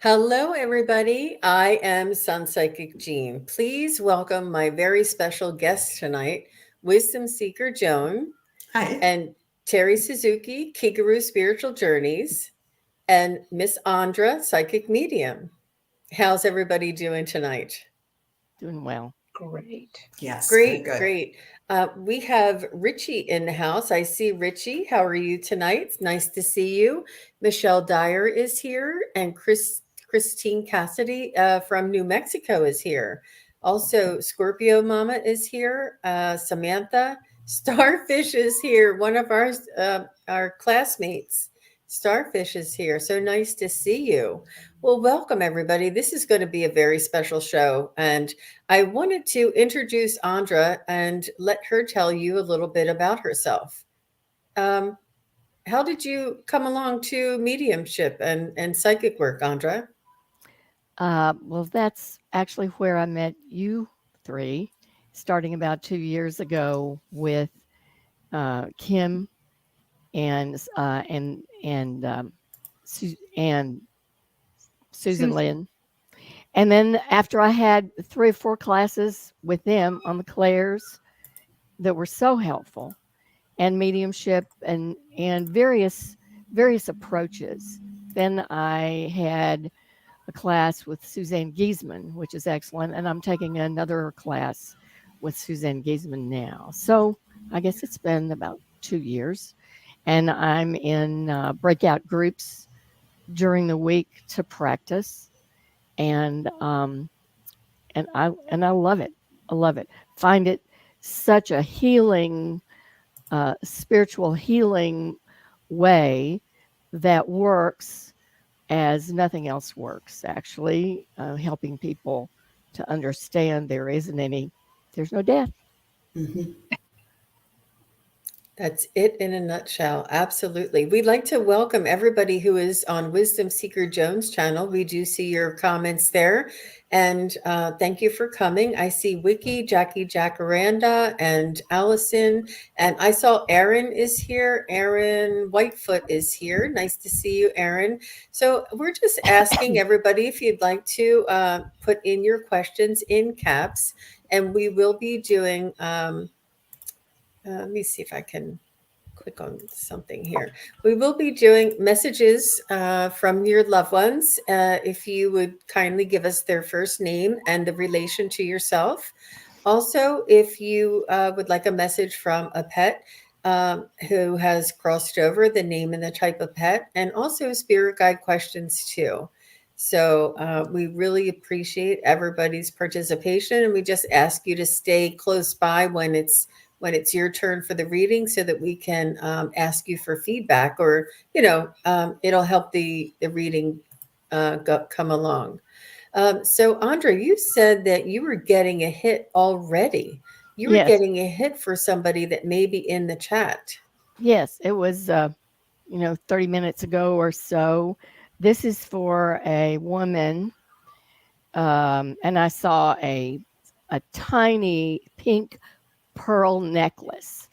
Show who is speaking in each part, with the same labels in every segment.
Speaker 1: Hello, everybody. I am Sun Psychic Jean. Please welcome my very special guest tonight, Wisdom Seeker Joan
Speaker 2: Hi.
Speaker 1: and Terri Suzuki, Kigaru Spiritual Journeys, and Miss Andra, Psychic Medium. How's everybody doing tonight?
Speaker 3: Doing well.
Speaker 4: Great.
Speaker 2: Yes, very
Speaker 1: Great,
Speaker 2: good.
Speaker 1: great. We have Richie in the house. I see Richie. How are you tonight? It's nice to see you. Michelle Dyer is here, and Christine Cassidy from New Mexico is here. Also, Scorpio Mama is here. Samantha Starfish is here. One of our classmates. Starfish is here. So nice to see you. Well, welcome everybody. This is going to be a very special show, and I wanted to introduce Andra and let her tell you a little bit about herself. Um, how did you come along to mediumship and psychic work, Andra?
Speaker 3: Well, that's actually where I met you three, starting about 2 years ago with Kim and Susan
Speaker 4: Susan.
Speaker 3: Lynn. And then after I had 3 or 4 classes with them on the clairs that were so helpful, and mediumship and various approaches, then I had a class with Suzanne Giesman, which is excellent, and I'm taking another class with Suzanne Giesman now. So I guess it's been about 2 years, and I'm in breakout groups during the week to practice, and I love it. I love it. Find it such a healing, spiritual healing way that works as nothing else works, actually, helping people to understand there's no death.
Speaker 2: Hmm.
Speaker 1: That's it in a nutshell. Absolutely. We'd like to welcome everybody who is on Wisdom Seeker Jones channel. We do see your comments there. And thank you for coming. I see Wiki, Jackie Jacaranda, and Allison. And I saw Aaron is here. Aaron Whitefoot is here. Nice to see you, Aaron. So we're just asking everybody if you'd like to put in your questions in caps. And we will be doing. Let me see if I can click on something here. We will be doing messages from your loved ones. If you would kindly give us their first name and the relation to yourself. Also, if you would like a message from a pet who has crossed over, the name and the type of pet, and also spirit guide questions too. So we really appreciate everybody's participation, and we just ask you to stay close by when it's your turn for the reading, so that we can ask you for feedback, or it'll help the reading come along. So, Andra, you said that you were getting a hit already. You were
Speaker 3: Yes,
Speaker 1: getting a hit for somebody that may be in the chat.
Speaker 3: yes, it was 30 minutes ago or so. This is for a woman, and I saw a tiny pink pearl necklace.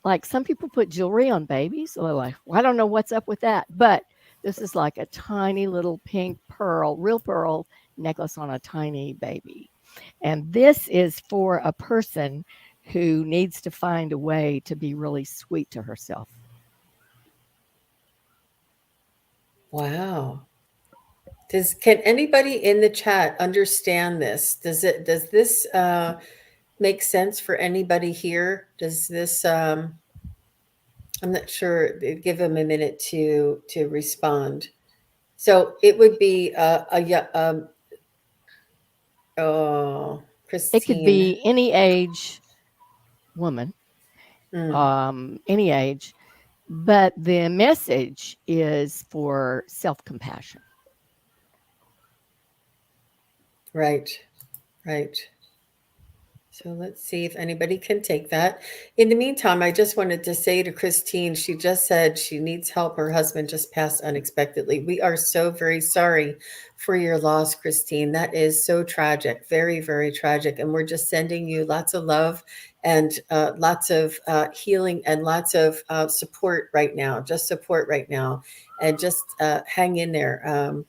Speaker 3: Like some people put jewelry on babies. So they're like, well, I don't know what's up with that. But this is like a tiny little pink pearl, real pearl necklace on a tiny baby. And this is for a person who needs to find a way to be really sweet to herself.
Speaker 1: Wow. Can anybody in the chat understand this? Does this make sense for anybody here? Does this I'm not sure. Give them a minute to respond. So it would be oh,
Speaker 3: It could
Speaker 1: Christine.
Speaker 3: be any age woman,
Speaker 1: Mm,
Speaker 3: any age, but the message is for self compassion.
Speaker 1: right, right. So let's see if anybody can take that. In the meantime, I just wanted to say to Christine, she just said she needs help. Her husband just passed unexpectedly. We are so very sorry for your loss, Christine. That is so tragic, very, very tragic. And we're just sending you lots of love and lots of healing and lots of support right now, just support right now. And just hang in there.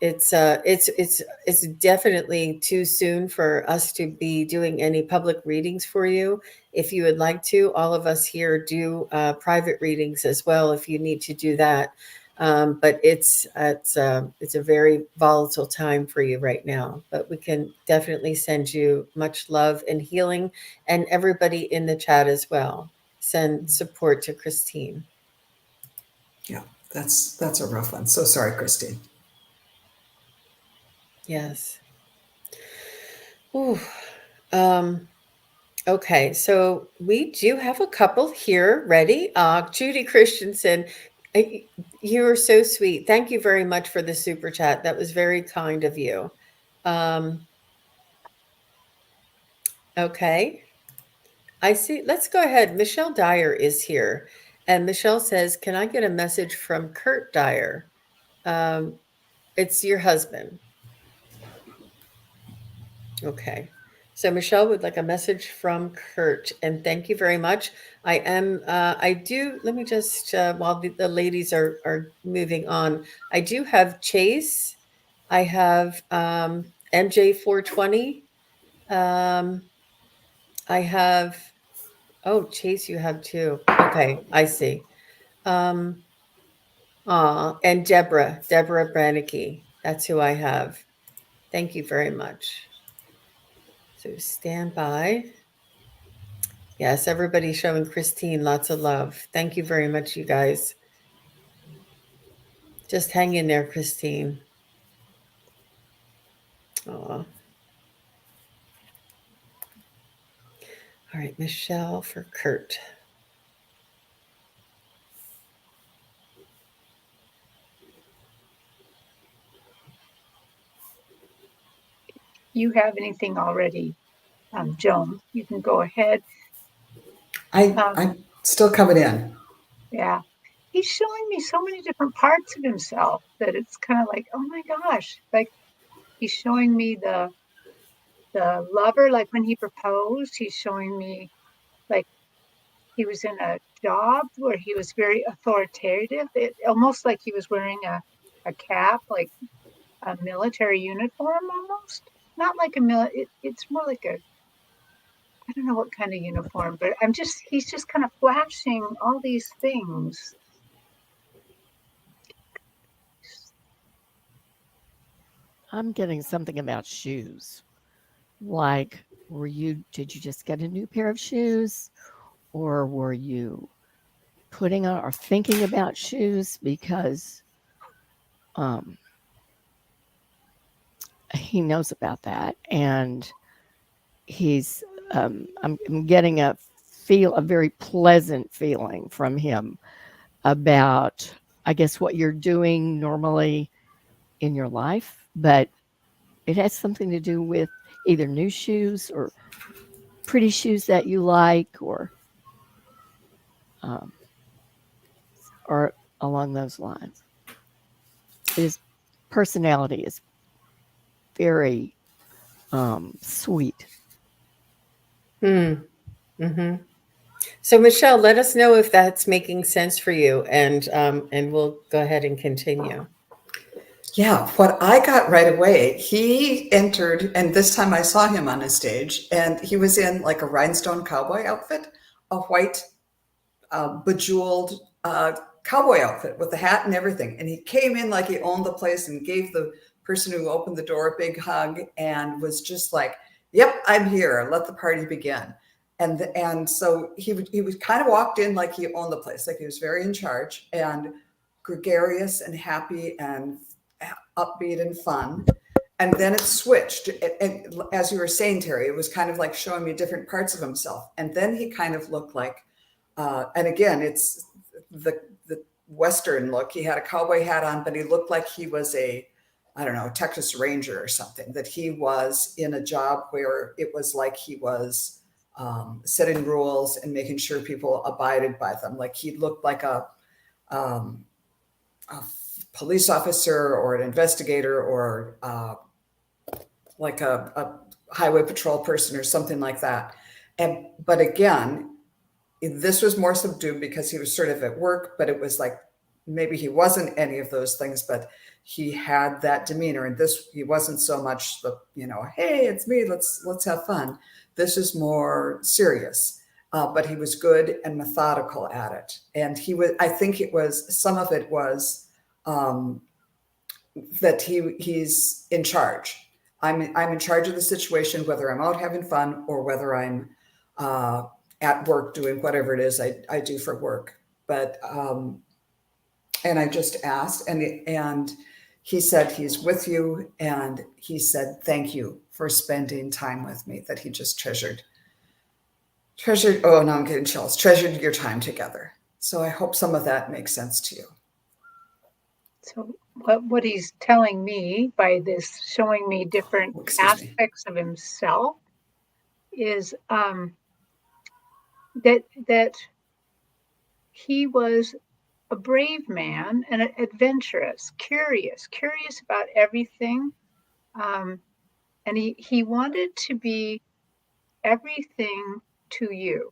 Speaker 1: it's definitely too soon for us to be doing any public readings for you. If you would like to, all of us here do private readings as well if you need to do that. But it's a very volatile time for you right now. But we can definitely send you much love and healing, and everybody in the chat as well. Send support to Christine.
Speaker 2: Yeah, that's a rough one. So sorry, Christine.
Speaker 1: Yes. Ooh. Okay, so we do have a couple here ready. Judy Christensen, you are so sweet. Thank you very much for the super chat. That was very kind of you. Okay, I see. Let's go ahead. Michelle Dyer is here. And Michelle says, can I get a message from Kurt Dyer? It's your husband. Okay. So Michelle would like a message from Kurt, and thank you very much. Let me just, while the ladies are moving on, I do have Chase. I have MJ420. Um, I have, oh, Chase, you have two. Okay, I see. And Deborah Branicki. That's who I have. Thank you very much. So stand by. Yes, everybody showing Christine lots of love. Thank you very much, you guys. Just hang in there, Christine. Aw. All right, Michelle for Kurt.
Speaker 4: You have anything already, Joan, you can go ahead.
Speaker 2: I'm still coming in.
Speaker 4: Yeah. He's showing me so many different parts of himself that it's kind of like, oh my gosh, like he's showing me the lover, like when he proposed, he's showing me like he was in a job where he was very authoritative. It almost like he was wearing a cap, like a military uniform almost. Not like it's more like a, I don't know what kind of uniform, but he's just kind of flashing all these things.
Speaker 3: I'm getting something about shoes. Like, did you just get a new pair of shoes? Or were you putting on or thinking about shoes? Because he knows about that. And I'm getting a very pleasant feeling from him about, I guess, what you're doing normally in your life, but it has something to do with either new shoes or pretty shoes that you like, or along those lines. His personality is very sweet.
Speaker 1: Mm-hmm. So Michelle, let us know if that's making sense for you, and we'll go ahead and continue.
Speaker 2: Yeah, what I got right away, he entered, and this time I saw him on a stage, and he was in like a rhinestone cowboy outfit, a white bejeweled cowboy outfit with the hat and everything. And he came in like he owned the place and gave the person who opened the door a big hug and was just like, yep, I'm here. Let the party begin. And so he was kind of walked in like he owned the place, like he was very in charge and gregarious and happy and upbeat and fun. And then it switched. And as you were saying, Terry, it was kind of like showing me different parts of himself. And then he kind of looked like, and again, it's the Western look. He had a cowboy hat on, but he looked like he was I don't know, Texas Ranger or something, that he was in a job where it was like he was setting rules and making sure people abided by them. Like he looked like a police officer or an investigator or like a highway patrol person or something like that. But again, this was more subdued because he was sort of at work, but it was like maybe he wasn't any of those things. But he had that demeanor. And this, he wasn't so much the, hey, it's me, let's have fun. This is more serious. But he was good and methodical at it. And I think some of it was that he's in charge. I'm in charge of the situation, whether I'm out having fun or whether I'm at work doing whatever it is I do for work. But and I just asked, and he said he's with you, and he said thank you for spending time with me, that he just treasured. Oh, now I'm getting chills. Treasured your time together. So I hope some of that makes sense to you.
Speaker 4: So what he's telling me by this, showing me different aspects of himself, is that he was a brave man and adventurous, curious about everything, and he wanted to be everything to you.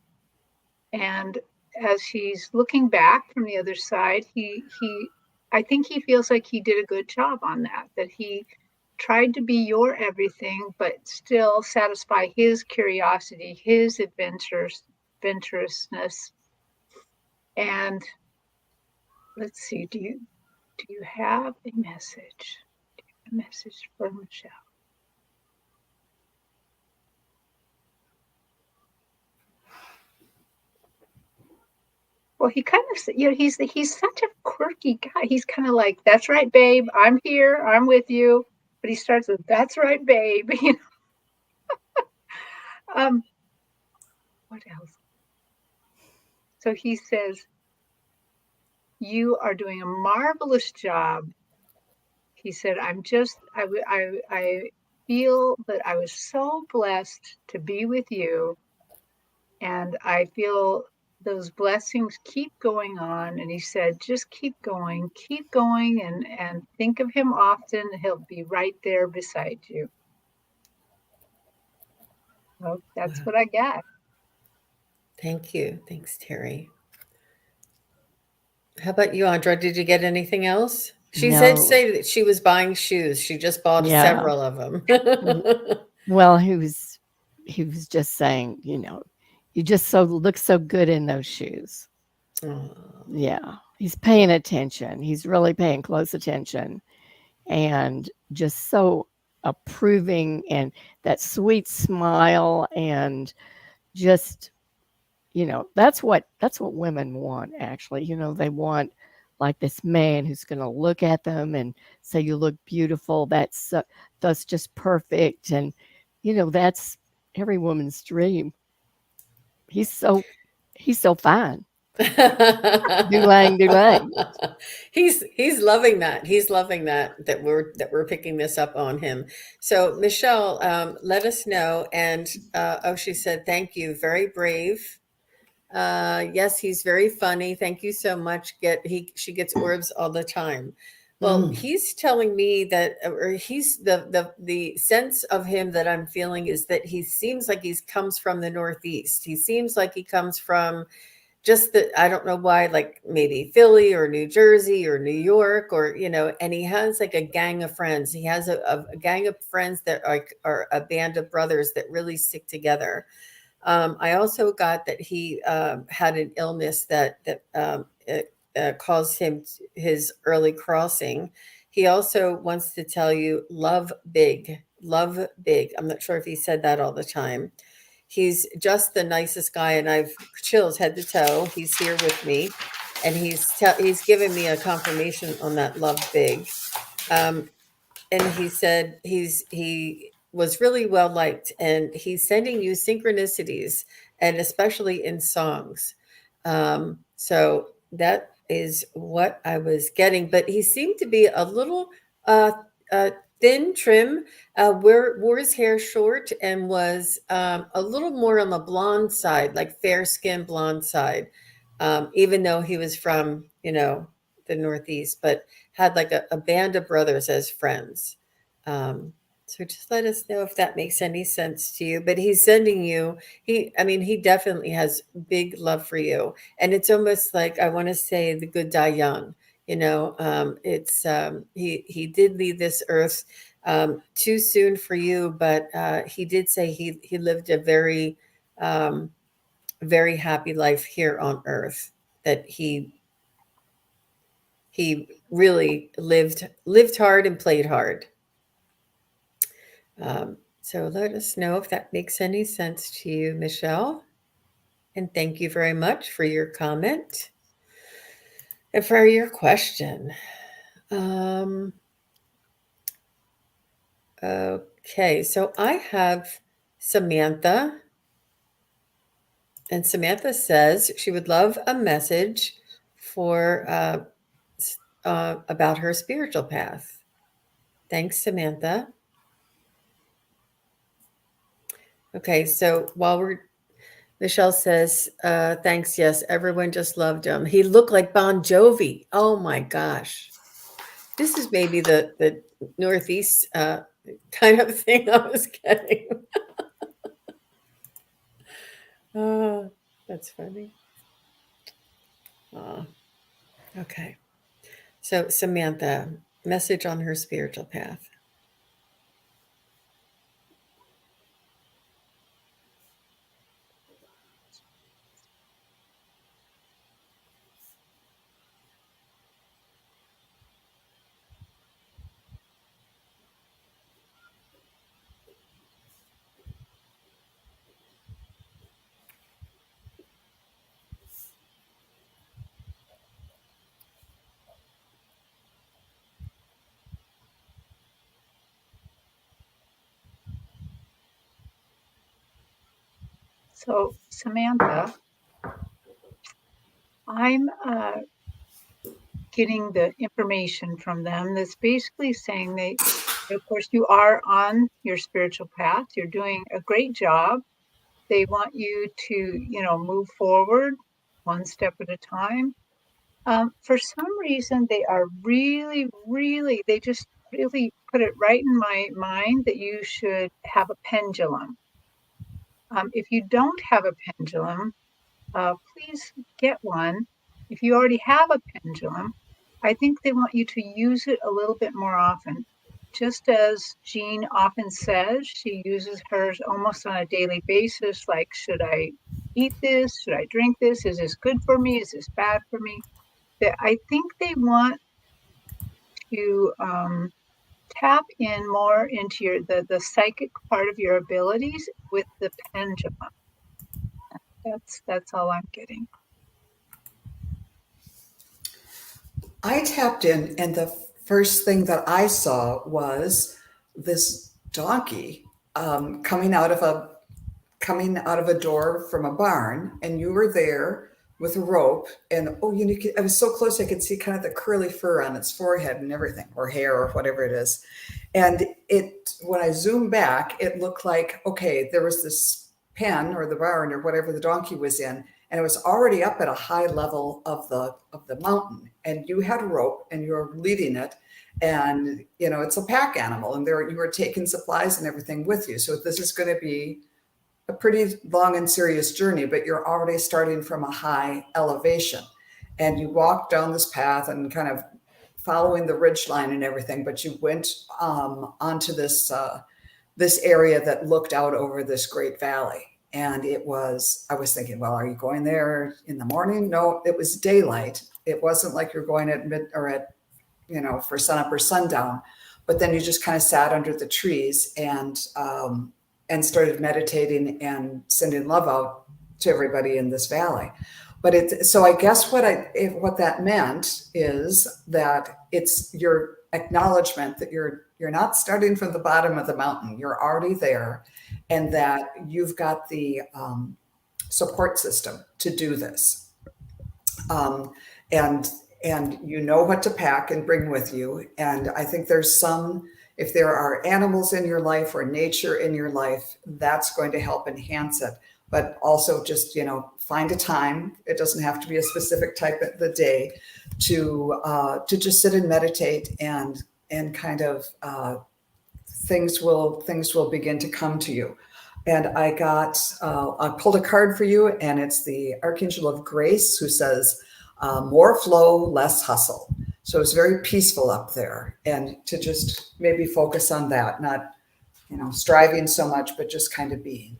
Speaker 4: And as he's looking back from the other side, I think he feels like he did a good job on that he tried to be your everything, but still satisfy his curiosity, his adventurousness. And let's see, do you have a message? Do you have a message for Michelle? Well, he kind of, he's such a quirky guy. He's kind of like, that's right, babe. I'm here. I'm with you. But he starts with, that's right, babe. What else? So he says, you are doing a marvelous job. He said, I feel that I was so blessed to be with you. And I feel those blessings keep going on. And he said, just keep going and think of him often. He'll be right there beside you. So that's what I got.
Speaker 1: Thank you. Thanks, Terri. How about you, Andra? Did you get anything else? She said say that she was buying shoes. She just bought several of them.
Speaker 3: Well, he was just saying, you just look so good in those shoes. Oh. Yeah. He's paying attention. He's really paying close attention, and just so approving, and that sweet smile, and just, that's what women want, actually. They want like this man who's going to look at them and say, you look beautiful. That's just perfect. And, that's every woman's dream. He's so fine. Do-lang.
Speaker 1: He's loving that. He's loving that we're picking this up on him. So Michelle, let us know. And she said, thank you. Very brave. Yes, he's very funny. Thank you so much. She gets orbs all the time. Well, he's telling me that, or he's the sense of him that I'm feeling is that he seems like he comes from the Northeast. He seems like he comes from just I don't know why, like maybe Philly or New Jersey or New York, or, and he has like a gang of friends. He has a gang of friends that are a band of brothers that really stick together. I also got that he had an illness that caused him his early crossing. He also wants to tell you, love big, love big. I'm not sure if he said that all the time. He's just the nicest guy, and I've chills head to toe. He's here with me, and he's given me a confirmation on that love big. And he said he was really well liked, and he's sending you synchronicities, and especially in songs. So that is what I was getting. But he seemed to be a little thin, trim, wore his hair short, and was a little more on the blonde side, like fair skin blonde side, even though he was from, the Northeast, but had like a band of brothers as friends. So just let us know if that makes any sense to you. But he's sending you, he definitely has big love for you. And it's almost like, I want to say, the good die young. He did leave this earth too soon for you, but he did say he lived a very happy life here on earth. That he really lived hard and played hard. So let us know if that makes any sense to you, Michelle. And thank you very much for your comment and for your question. Okay, so I have Samantha. And Samantha says she would love a message for about her spiritual path. Thanks, Samantha. Okay, so Michelle says, thanks, yes, everyone just loved him. He looked like Bon Jovi. Oh my gosh. This is maybe the Northeast kind of thing I was getting. Oh, that's funny. Oh, okay. So Samantha, message on her spiritual path.
Speaker 4: So, Samantha, I'm getting the information from them that's basically saying of course, you are on your spiritual path. You're doing a great job. They want you to, move forward one step at a time. For some reason, they are they just really put it right in my mind that you should have a pendulum. If you don't have a pendulum, please get one. If you already have a pendulum, I think they want you to use it a little bit more often. Just as Jean often says, she uses hers almost on a daily basis, like, should I eat this? Should I drink this? Is this good for me? Is this bad for me? I think they want to tap in more into the psychic part of your abilities with the pendulum. That's all I'm getting.
Speaker 2: I tapped in, and the first thing that I saw was this donkey coming out of a door from a barn, and you were there with a rope, and I was so close I could see kind of the curly fur on its forehead and everything, or hair, or whatever it is. And when I zoomed back, it looked like, okay, there was this pen or the barn or whatever the donkey was in, and it was already up at a high level of the mountain, and you had a rope and you were leading it, and it's a pack animal, and you were taking supplies and everything with you. So this is going to be a pretty long and serious journey, but you're already starting from a high elevation, and you walk down this path and kind of following the ridge line and everything, but you went onto this area that looked out over this great valley. And I was thinking, well, are you going there in the morning? No, it was daylight. It wasn't like you're going at for sunup or sundown. But then you just kind of sat under the trees and started meditating and sending love out to everybody in this valley. But so I guess what that meant is that it's your acknowledgement that you're not starting from the bottom of the mountain. You're already there, and that you've got the support system to do this. And you know what to pack and bring with you. And I think if there are animals in your life or nature in your life, that's going to help enhance it. But also just, find a time. It doesn't have to be a specific type of the day to just sit and meditate, and kind of things will begin to come to you. And I pulled a card for you, and it's the Archangel of Grace, who says, more flow, less hustle. So it's very peaceful up there, and to just maybe focus on that, not, striving so much, but just kind of being.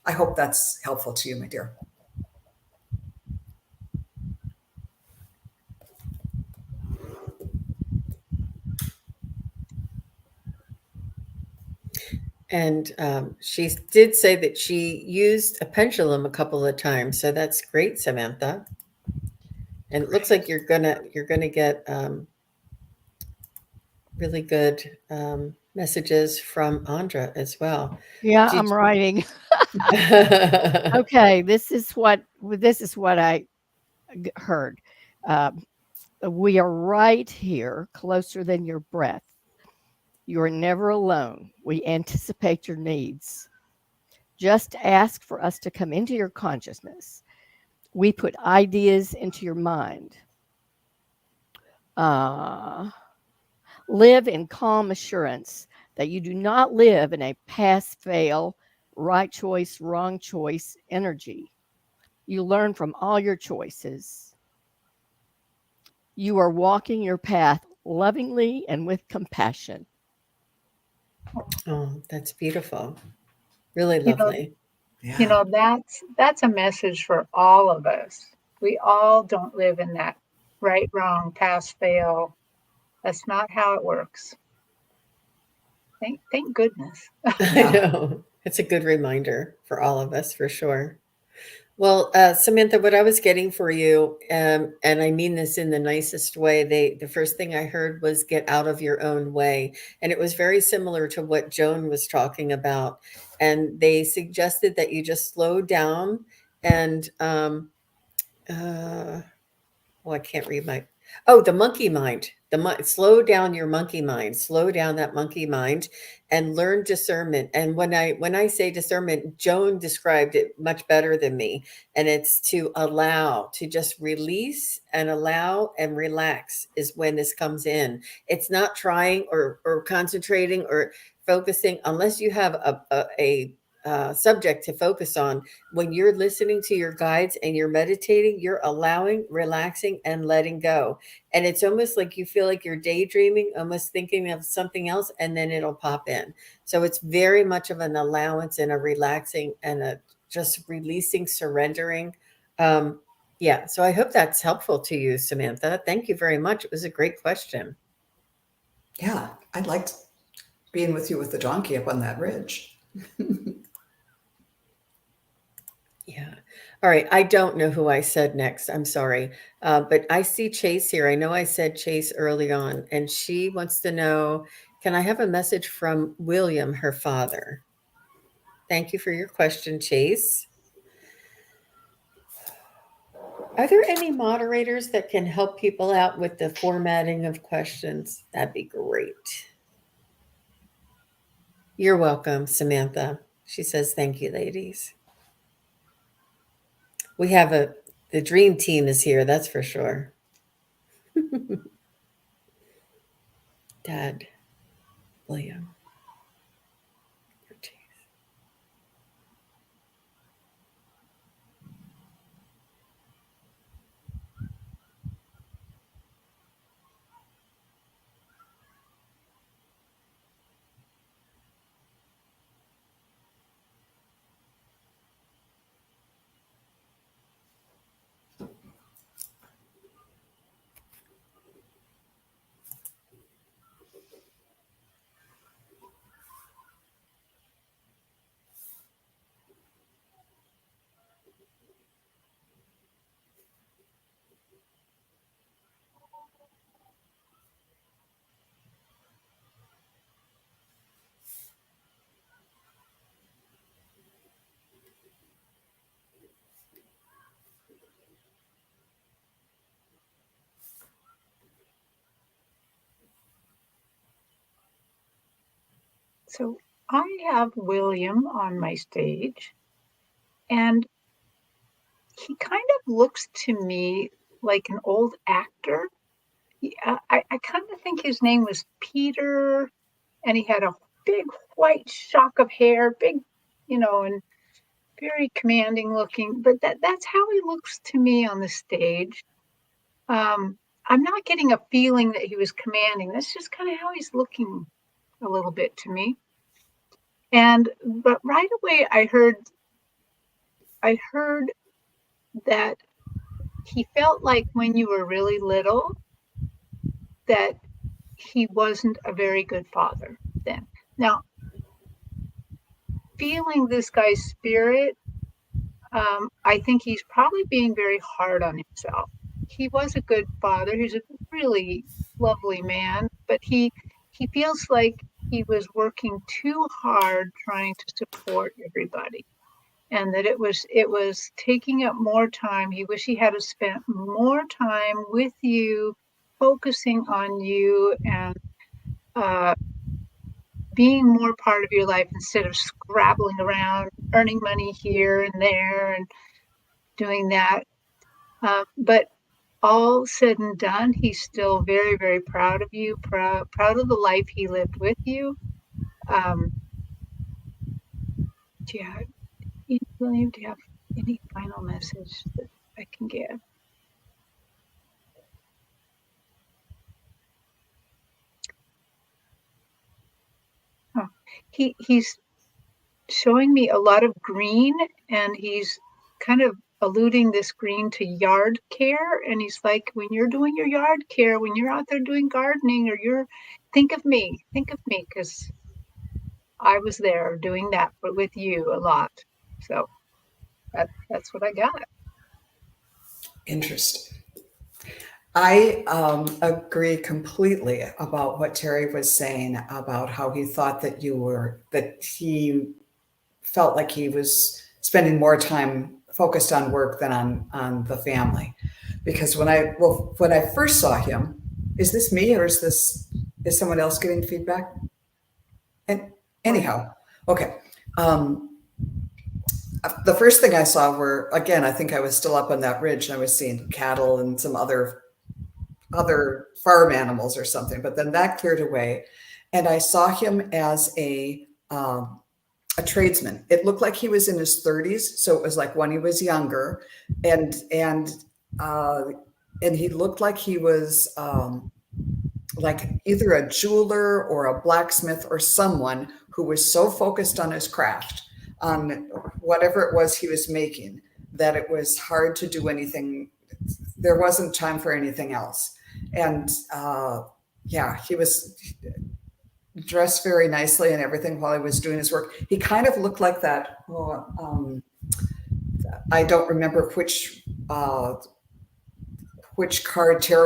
Speaker 2: I hope that's helpful to you, my dear.
Speaker 1: And she did say that she used a pendulum a couple of times, so that's great, Samantha. And it looks like you're gonna get really good messages from Andra as well.
Speaker 3: Yeah,
Speaker 1: Did
Speaker 3: I'm writing.
Speaker 1: you-
Speaker 3: Okay, this is what I heard. We are right here, closer than your breath. You are never alone. We anticipate your needs. Just ask for us to come into your consciousness. We put ideas into your mind. Uh, Live in calm assurance that you do not live in a pass fail, right choice, wrong choice energy. You learn from all your choices. You are walking your path lovingly and with compassion.
Speaker 1: Oh, that's beautiful. Really
Speaker 4: You know,
Speaker 1: lovely.
Speaker 2: Yeah.
Speaker 4: that's a message for all of us. We all don't live in that right, wrong, pass, fail. That's not how it works. Thank goodness.
Speaker 1: I
Speaker 2: Yeah.
Speaker 1: know. It's a good reminder for all of us, for sure. Well, Samantha, what I was getting for you, and I mean this in the nicest way, the first thing I heard was get out of your own way. And it was very similar to what Joan was talking about. And they suggested that you just slow down and uh, well, I can't read my. Oh, the monkey mind. Slow down your monkey mind. Slow down that monkey mind, and learn discernment. And when I say discernment, Joan described it much better than me. And it's to allow, to just release and allow and relax is when this comes in. It's not trying or concentrating or focusing unless you have a subject to focus on. When you're listening to your guides and you're meditating, you're allowing, relaxing, and letting go. And it's almost like you feel like you're daydreaming, almost thinking of something else, and then it'll pop in. So it's very much of an allowance and a relaxing and a just releasing, surrendering. Um, yeah. So I hope that's helpful to you, Samantha. Thank you very much. It was a great question.
Speaker 2: Yeah. I liked being with you with the donkey up on that ridge.
Speaker 1: Yeah. All right. I don't know who I said next. I'm sorry. But I see Chase here. I know I said Chase early on, and she wants to know, can I have a message from William, her father? Thank you for your question, Chase. Are there any moderators that can help people out with the formatting of questions? That'd be great. You're welcome, Samantha. She says, thank you, ladies. We have the dream team is here, that's for sure. Dad, William.
Speaker 4: So I have William on my stage, and he kind of looks to me like an old actor. I kind of think his name was Peter, and he had a big white shock of hair, big, and very commanding looking. But that's how he looks to me on the stage. I'm not getting a feeling that he was commanding. That's just kind of how he's looking a little bit to me. But right away I heard that he felt like when you were really little that he wasn't a very good father then. Now, feeling this guy's spirit, I think he's probably being very hard on himself. He was a good father. He's a really lovely man, but he feels like he was working too hard trying to support everybody, and that it was taking up more time. He wished he had spent more time with you, focusing on you, and uh, being more part of your life instead of scrabbling around, earning money here and there and doing that. But all said and done, he's still very, very proud of you, proud of the life he lived with you. Um, do you have, William, do you have any final message that I can give? Oh, he's showing me a lot of green, and he's kind of alluding this green to yard care. And he's like, when you're doing your yard care, when you're out there doing gardening, or think of me, because I was there doing that, but with you a lot. So that's what I got.
Speaker 2: Interesting. I agree completely about what Terri was saying about how he thought that he felt like he was spending more time focused on work than on the family. Because when I first saw him, is this me or is someone else getting feedback? And anyhow, okay. The first thing I saw were, again, I think I was still up on that ridge and I was seeing cattle and some other farm animals or something, but then that cleared away. And I saw him as a tradesman. It looked like he was in his 30s. So it was like when he was younger, and he looked like he was like either a jeweler or a blacksmith or someone who was so focused on his craft, on whatever it was he was making, that it was hard to do anything. There wasn't time for anything else. And yeah, he was dressed very nicely and everything while he was doing his work. He kind of looked like that. I don't remember which tarot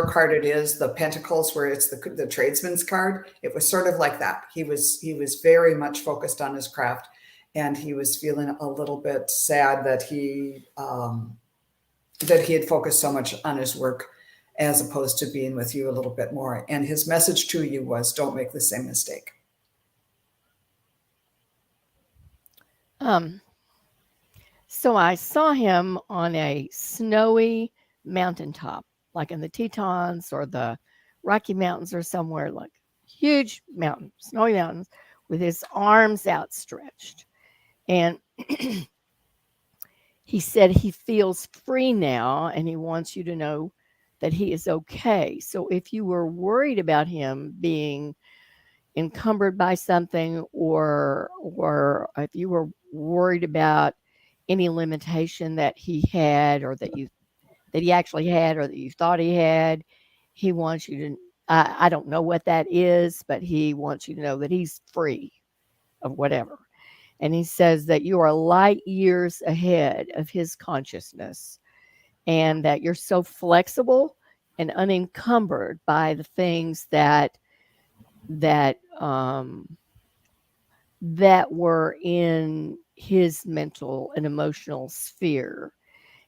Speaker 2: card it is, the Pentacles, where it's the tradesman's card. It was sort of like that. He was very much focused on his craft, and he was feeling a little bit sad that he had focused so much on his work as opposed to being with you a little bit more. And his message to you was, don't make the same mistake.
Speaker 3: So I saw him on a snowy mountaintop, like in the Tetons or the Rocky Mountains or somewhere, like huge mountain, snowy mountains, with his arms outstretched. And he said he feels free now, and he wants you to know that he is okay. So if you were worried about him being encumbered by something, or if you were worried about any limitation that he had, or that he actually had, or that you thought he had, he wants you to, I don't know what that is, but he wants you to know that he's free of whatever. And he says that you are light years ahead of his consciousness, and that you're so flexible and unencumbered by the things that were in his mental and emotional sphere.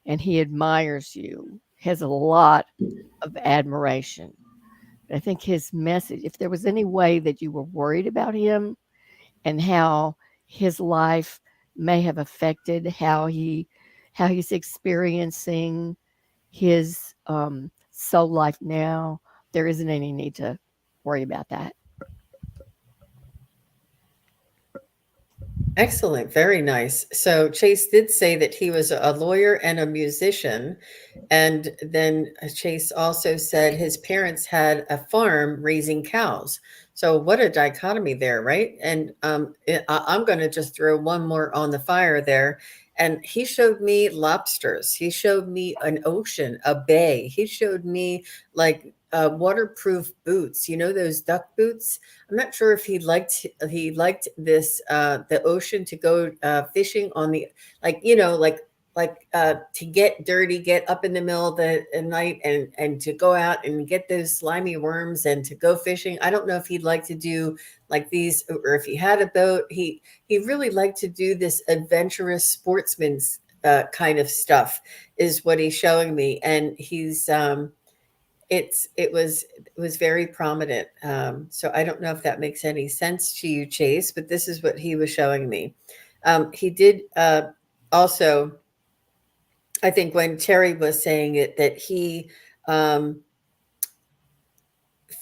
Speaker 3: And he admires you, has a lot of admiration. I think his message, if there was any way that you were worried about him and how his life may have affected how he's experiencing his soul life now, there isn't any need to worry about that.
Speaker 1: Excellent. Very nice. So Chase did say that he was a lawyer and a musician, And then Chase also said his parents had a farm raising cows. So what a dichotomy there, right? And I'm going to just throw one more on the fire there. And he showed me lobsters. He showed me an ocean, a bay. He showed me like waterproof boots. You know those duck boots. I'm not sure if he liked this the ocean to go fishing on the like to get dirty, get up in the middle of the night and to go out and get those slimy worms and to go fishing. I don't know if he'd like to do like these or if he had a boat. He really liked to do this adventurous sportsman's kind of stuff is what he's showing me, and he's it was very prominent. So I don't know if that makes any sense to you, Chase, but this is what he was showing me. He did also, I think when Terry was saying it, that he um,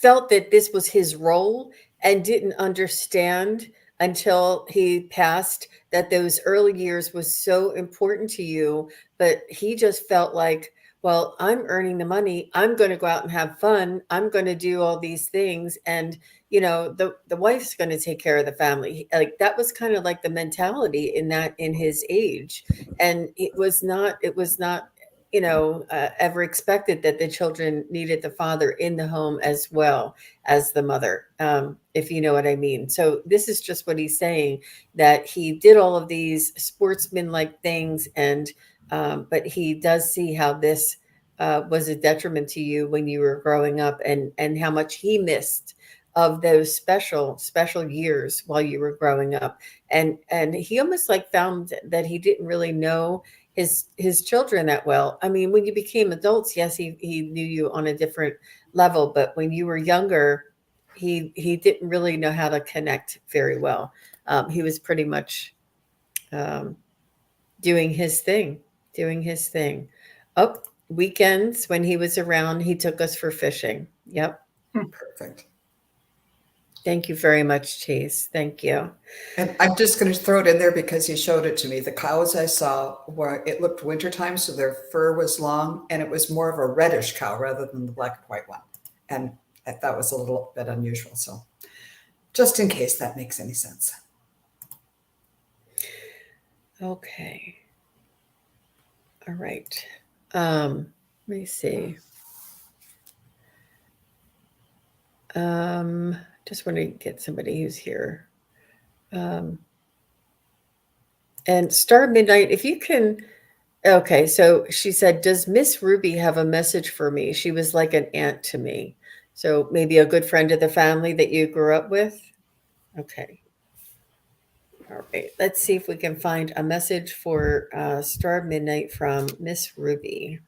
Speaker 1: felt that this was his role and didn't understand until he passed that those early years was so important to you. But he just felt like, well, I'm earning the money. I'm going to go out and have fun. I'm going to do all these things. And, the wife's going to take care of the family. Like that was kind of like the mentality in his age. And it was not ever expected that the children needed the father in the home as well as the mother, if you know what I mean. So this is just what he's saying, that he did all of these sportsman-like things, and but he does see how this was a detriment to you when you were growing up, and how much he missed of those special years while you were growing up. And he almost like found that he didn't really know his children that well. I mean, when you became adults, yes, he knew you on a different level, but when you were younger, he didn't really know how to connect very well. He was pretty much um, doing his thing, doing his thing. Oh, weekends when he was around, he took us for fishing. Yep.
Speaker 2: Perfect.
Speaker 1: Thank you very much, Chase. Thank you.
Speaker 2: And I'm just going to throw it in there because he showed it to me. The cows I saw were, it looked wintertime, so their fur was long, and it was more of a reddish cow rather than the black and white one. And that was a little bit unusual. So just in case that makes any sense.
Speaker 1: Okay. All right. Let me see. Just want to get somebody who's here. And Star Midnight, if you can. Okay, so she said, "Does Miss Ruby have a message for me? She was like an aunt to me. So maybe a good friend of the family that you grew up with." Okay. All right. Let's see if we can find a message for Star Midnight from Miss Ruby.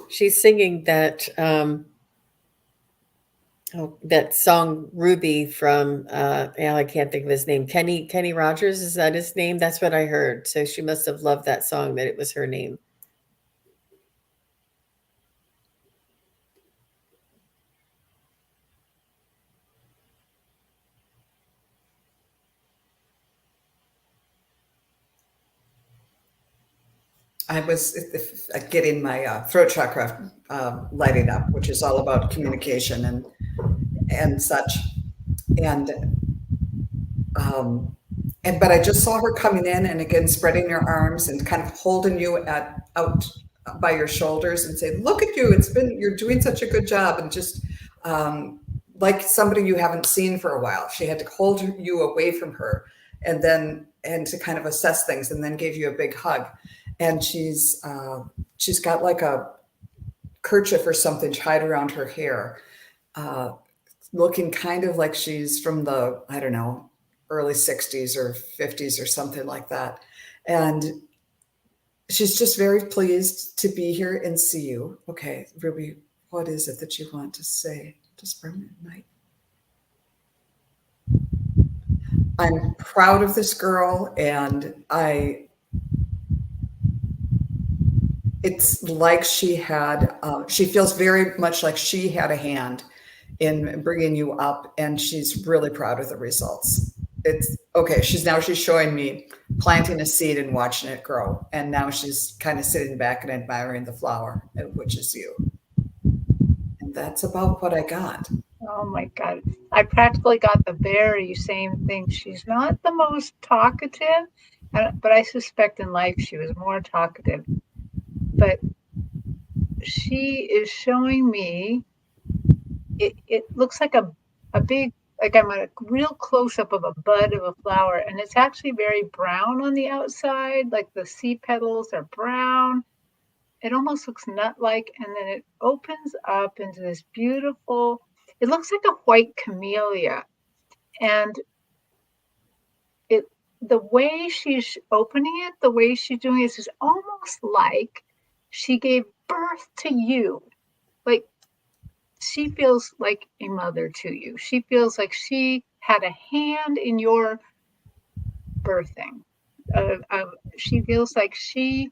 Speaker 1: She's singing that that song Ruby from I can't think of his name. Kenny Rogers, is that his name? That's what I heard. So she must have loved that song that it was her name.
Speaker 2: I was getting my throat chakra lighting up, which is all about communication and such. And but I just saw her coming in and again spreading your arms and kind of holding you out by your shoulders and say, "Look at you! You're doing such a good job." And just like somebody you haven't seen for a while, she had to hold you away from her and to kind of assess things, and then gave you a big hug. And she's got like a kerchief or something tied around her hair, looking kind of like she's from the, I don't know, early 60s or 50s or something like that. And she's just very pleased to be here and see you. Okay, Ruby, what is it that you want to say? Just for a minute. I'm proud of this girl, and it's like she had, she feels very much like she had a hand in bringing you up, and she's really proud of the results. It's okay. She's showing me planting a seed and watching it grow, and now she's kind of sitting back and admiring the flower, which is you. And that's about what I got.
Speaker 4: Oh my God. I practically got the very same thing. She's not the most talkative, but I suspect in life she was more talkative. But she is showing me, it looks like a big, like I'm a real close up of a bud of a flower, and it's actually very brown on the outside, like the seed petals are brown. It almost looks nut-like, and then it opens up into this beautiful, it looks like a white camellia. And it, the way she's opening it, the way she's doing it is almost like she gave birth to you. Like she feels like a mother to you. She feels like she had a hand in your birthing. She feels like she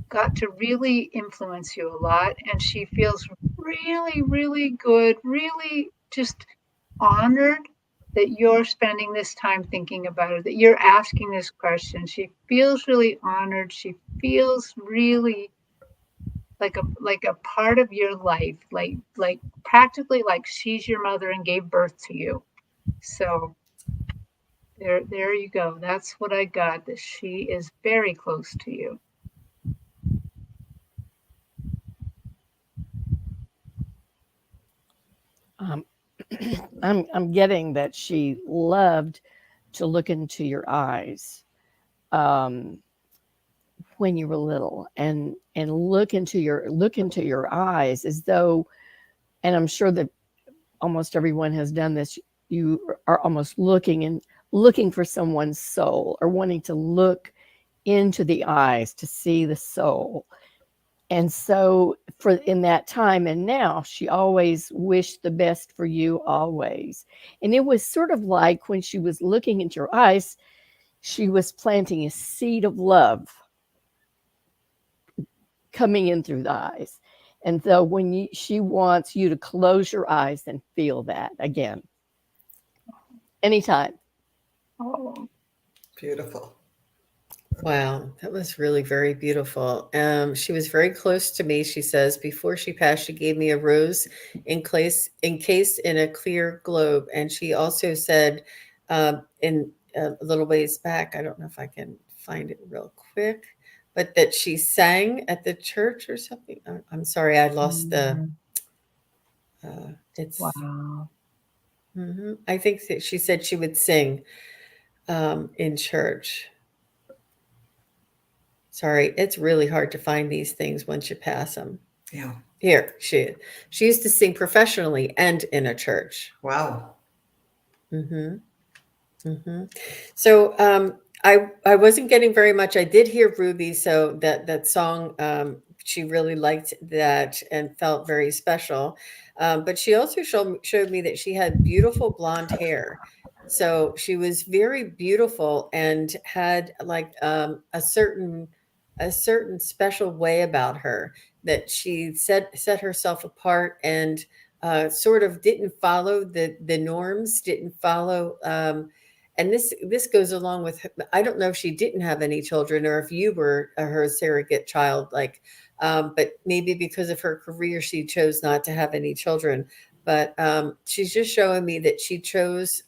Speaker 4: got to really influence you a lot, and she feels really, really good, really just honored that you're spending this time thinking about her, that you're asking this question. She feels really honored. She feels really like a part of your life, like practically like she's your mother and gave birth to you. So there you go. That's what I got, that she is very close to you.
Speaker 3: Um, I'm getting that she loved to look into your eyes um, when you were little, and look into your eyes as though, and I'm sure that almost everyone has done this. You are almost looking for someone's soul, or wanting to look into the eyes to see the soul. And so for in that time and now, she always wished the best for you always. And it was sort of like when she was looking into your eyes, she was planting a seed of love coming in through the eyes. And so she wants you to close your eyes and feel that again, anytime.
Speaker 4: Oh,
Speaker 2: Beautiful.
Speaker 1: Wow, that was really very beautiful. She was very close to me. She says before she passed, she gave me a rose encased in a clear globe, and she also said, in a little ways back, I don't know if I can find it real quick, but that she sang at the church or something. I'm sorry, I lost the. It's.
Speaker 4: wow.
Speaker 1: I think that she said she would sing in church. Sorry, it's really hard to find these things once you pass them.
Speaker 2: Yeah.
Speaker 1: Here, she used to sing professionally and in a church.
Speaker 2: Wow.
Speaker 1: hmm hmm So I wasn't getting very much. I did hear Ruby, so that song she really liked that and felt very special. But she also showed me that she had beautiful blonde hair. So she was very beautiful and had like a certain special way about her, that she set herself apart and sort of didn't follow the norms, didn't follow. And this goes along with, I don't know if she didn't have any children or if you were her surrogate child, like, but maybe because of her career she chose not to have any children. But she's just showing me that she chose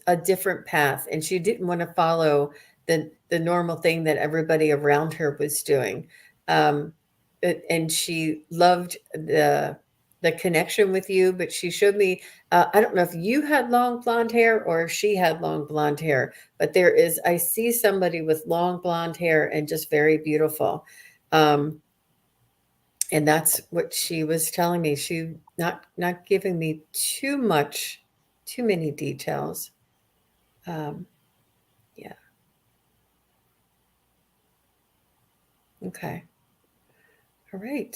Speaker 1: a different path, and she didn't want to follow the normal thing that everybody around her was doing. Um, and she loved the connection with you. But she showed me, I don't know if you had long blonde hair or if she had long blonde hair, but I see somebody with long blonde hair and just very beautiful. Um, and that's what she was telling me. She not giving me too many details. Um, yeah. Okay. All right.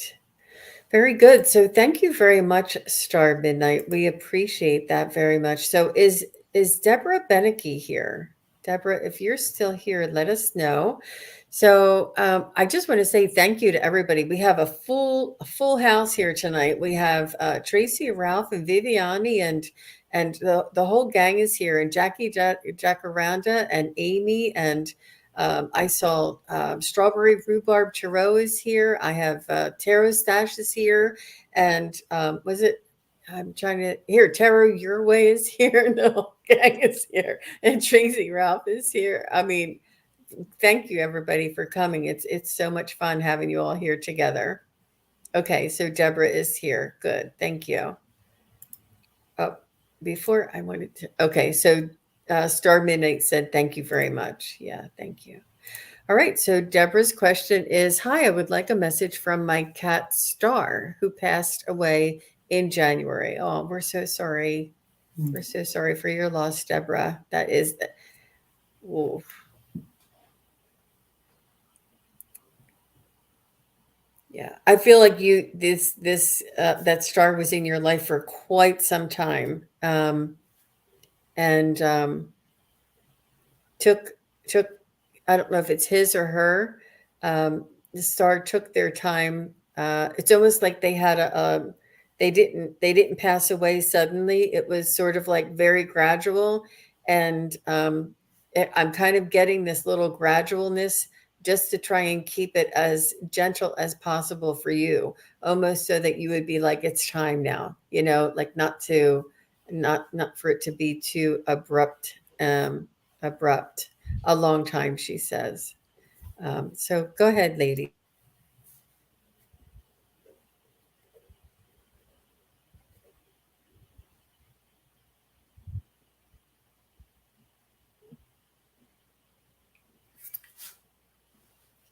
Speaker 1: Very good. So thank you very much, Star Midnight. We appreciate that very much. So is Deborah Beneke here? Deborah, if you're still here, let us know. So I just want to say thank you to everybody. We have a full house here tonight. We have Tracy, Ralph, and Viviani, and the whole gang is here, and Jackie Jacaranda and Amy, and I saw Strawberry Rhubarb Tarot is here. I have Tarot Stash is here, and was it? I'm trying to here. Tarot Your Way is here. No, gang is here, and Tracy Ralph is here. I mean, thank you everybody for coming. It's so much fun having you all here together. Okay, so Deborah is here. Good, thank you. Oh, before I wanted to. Okay, so Star Midnight said thank you very much. Yeah, thank you. All right, so Deborah's question is, hi, I would like a message from my cat Star, who passed away in January. Oh, we're so sorry. We're so sorry for your loss, Deborah. That is, oof. Yeah, I feel like that Star was in your life for quite some time, and took took I don't know if it's his or her. The Star took their time. It's almost like they had they didn't pass away suddenly. It was sort of like very gradual, and I'm kind of getting this little gradualness just to try and keep it as gentle as possible for you, almost so that you would be like, it's time now, like not for it to be too abrupt. A long time, she says. So go ahead, lady.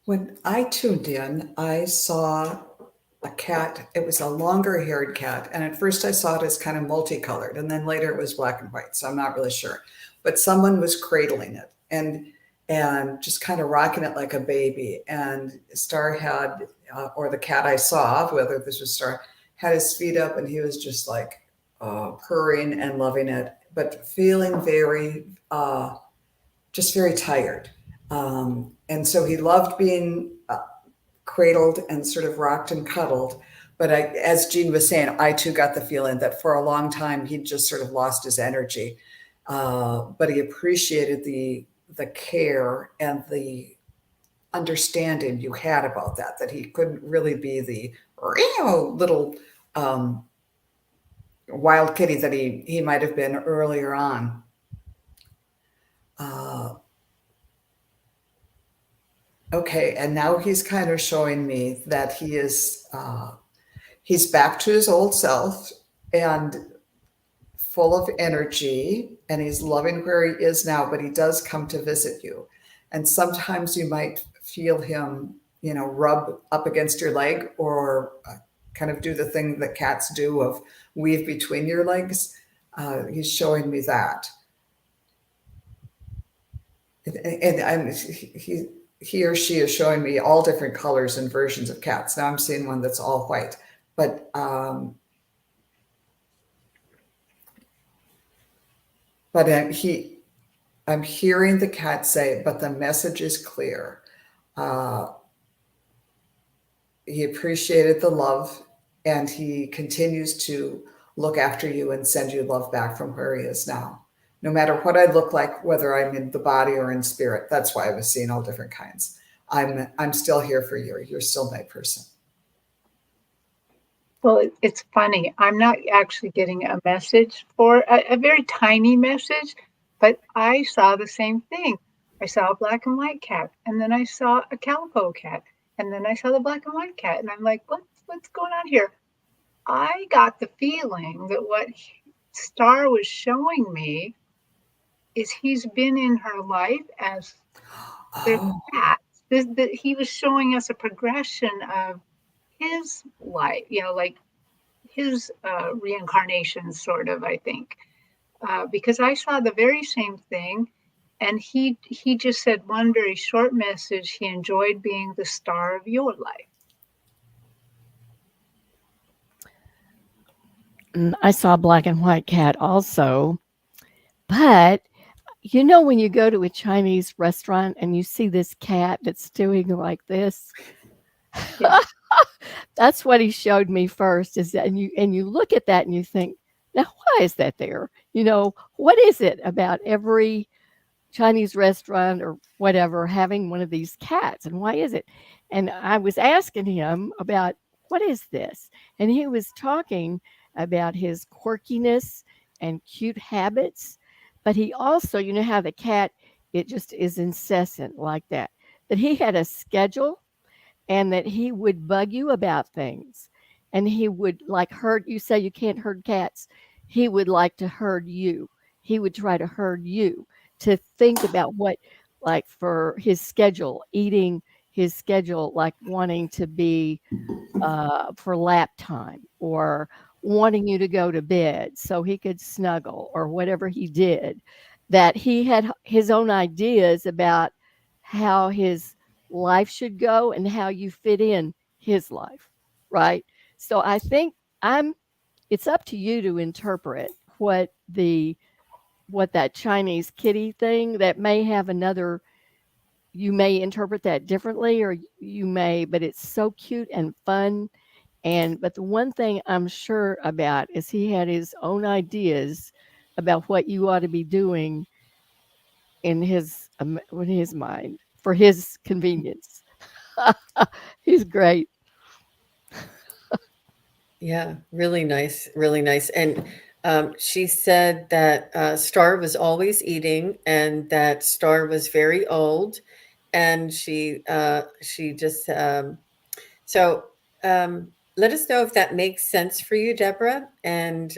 Speaker 2: When I tuned in, I saw a cat. It was a longer haired cat. And at first I saw it as kind of multicolored. And then later it was black and white. So I'm not really sure. But someone was cradling it and just kind of rocking it like a baby. And Star had, or the cat I saw, whether this was Star, had his feet up and he was just like purring and loving it, but feeling just very tired. And so he loved being cradled and sort of rocked and cuddled. But as Jean was saying, I too got the feeling that for a long time he'd just sort of lost his energy. But he appreciated the care and the understanding you had about that he couldn't really be the little wild kitty that he might have been earlier on. Okay, and now he's kind of showing me that he's back to his old self and full of energy, and he's loving where he is now, but he does come to visit you. And sometimes you might feel him, rub up against your leg or kind of do the thing that cats do of weave between your legs. He's showing me that. And he or she is showing me all different colors and versions of cats. Now I'm seeing one that's all white, but I'm hearing the cat say, but the message is clear. He appreciated the love and he continues to look after you and send you love back from where he is now. No matter what I look like, whether I'm in the body or in spirit. That's why I was seeing all different kinds. I'm still here for you. You're still my person.
Speaker 4: Well, it's funny. I'm not actually getting a message for a very tiny message, but I saw the same thing. I saw a black and white cat, and then I saw a calico cat, and then I saw the black and white cat, and I'm like, what's going on here? I got the feeling that what Star was showing me is he's been in her life as the cat. He was showing us a progression of his life, like his reincarnation, sort of, I think, because I saw the very same thing. And he just said one very short message. He enjoyed being the star of your life.
Speaker 3: I saw a black and white cat also, but You know, when you go to a Chinese restaurant and you see this cat that's doing like this,
Speaker 4: Yeah.
Speaker 3: that's what he showed me first. Is that and you look at that and you think, now why is that there? You know, what is it about every Chinese restaurant or whatever having one of these cats, and why is it? And I was asking him about what is this, and he was talking about his quirkiness and cute habits, but he also, you know how the cat, it just is incessant like that he had a schedule, and that he would bug you about things, and he would like herd you. Say you can't herd cats, he would like to herd you. He would try to herd you to think about what, like for his schedule, eating, his schedule, like wanting to be for lap time, or wanting you to go to bed so he could snuggle, or whatever he did, that he had his own ideas about how his life should go and how you fit in his life, right? So I think I'm it's up to you to interpret what that Chinese kitty thing that may have another, you may interpret that differently, or you may, but it's so cute and fun. And but the one thing I'm sure about is he had his own ideas about what you ought to be doing in his mind for his convenience. He's great.
Speaker 1: Yeah, really nice, really nice. And she said that Star was always eating, and that Star was very old, and she just so let us know if that makes sense for you, Deborah. And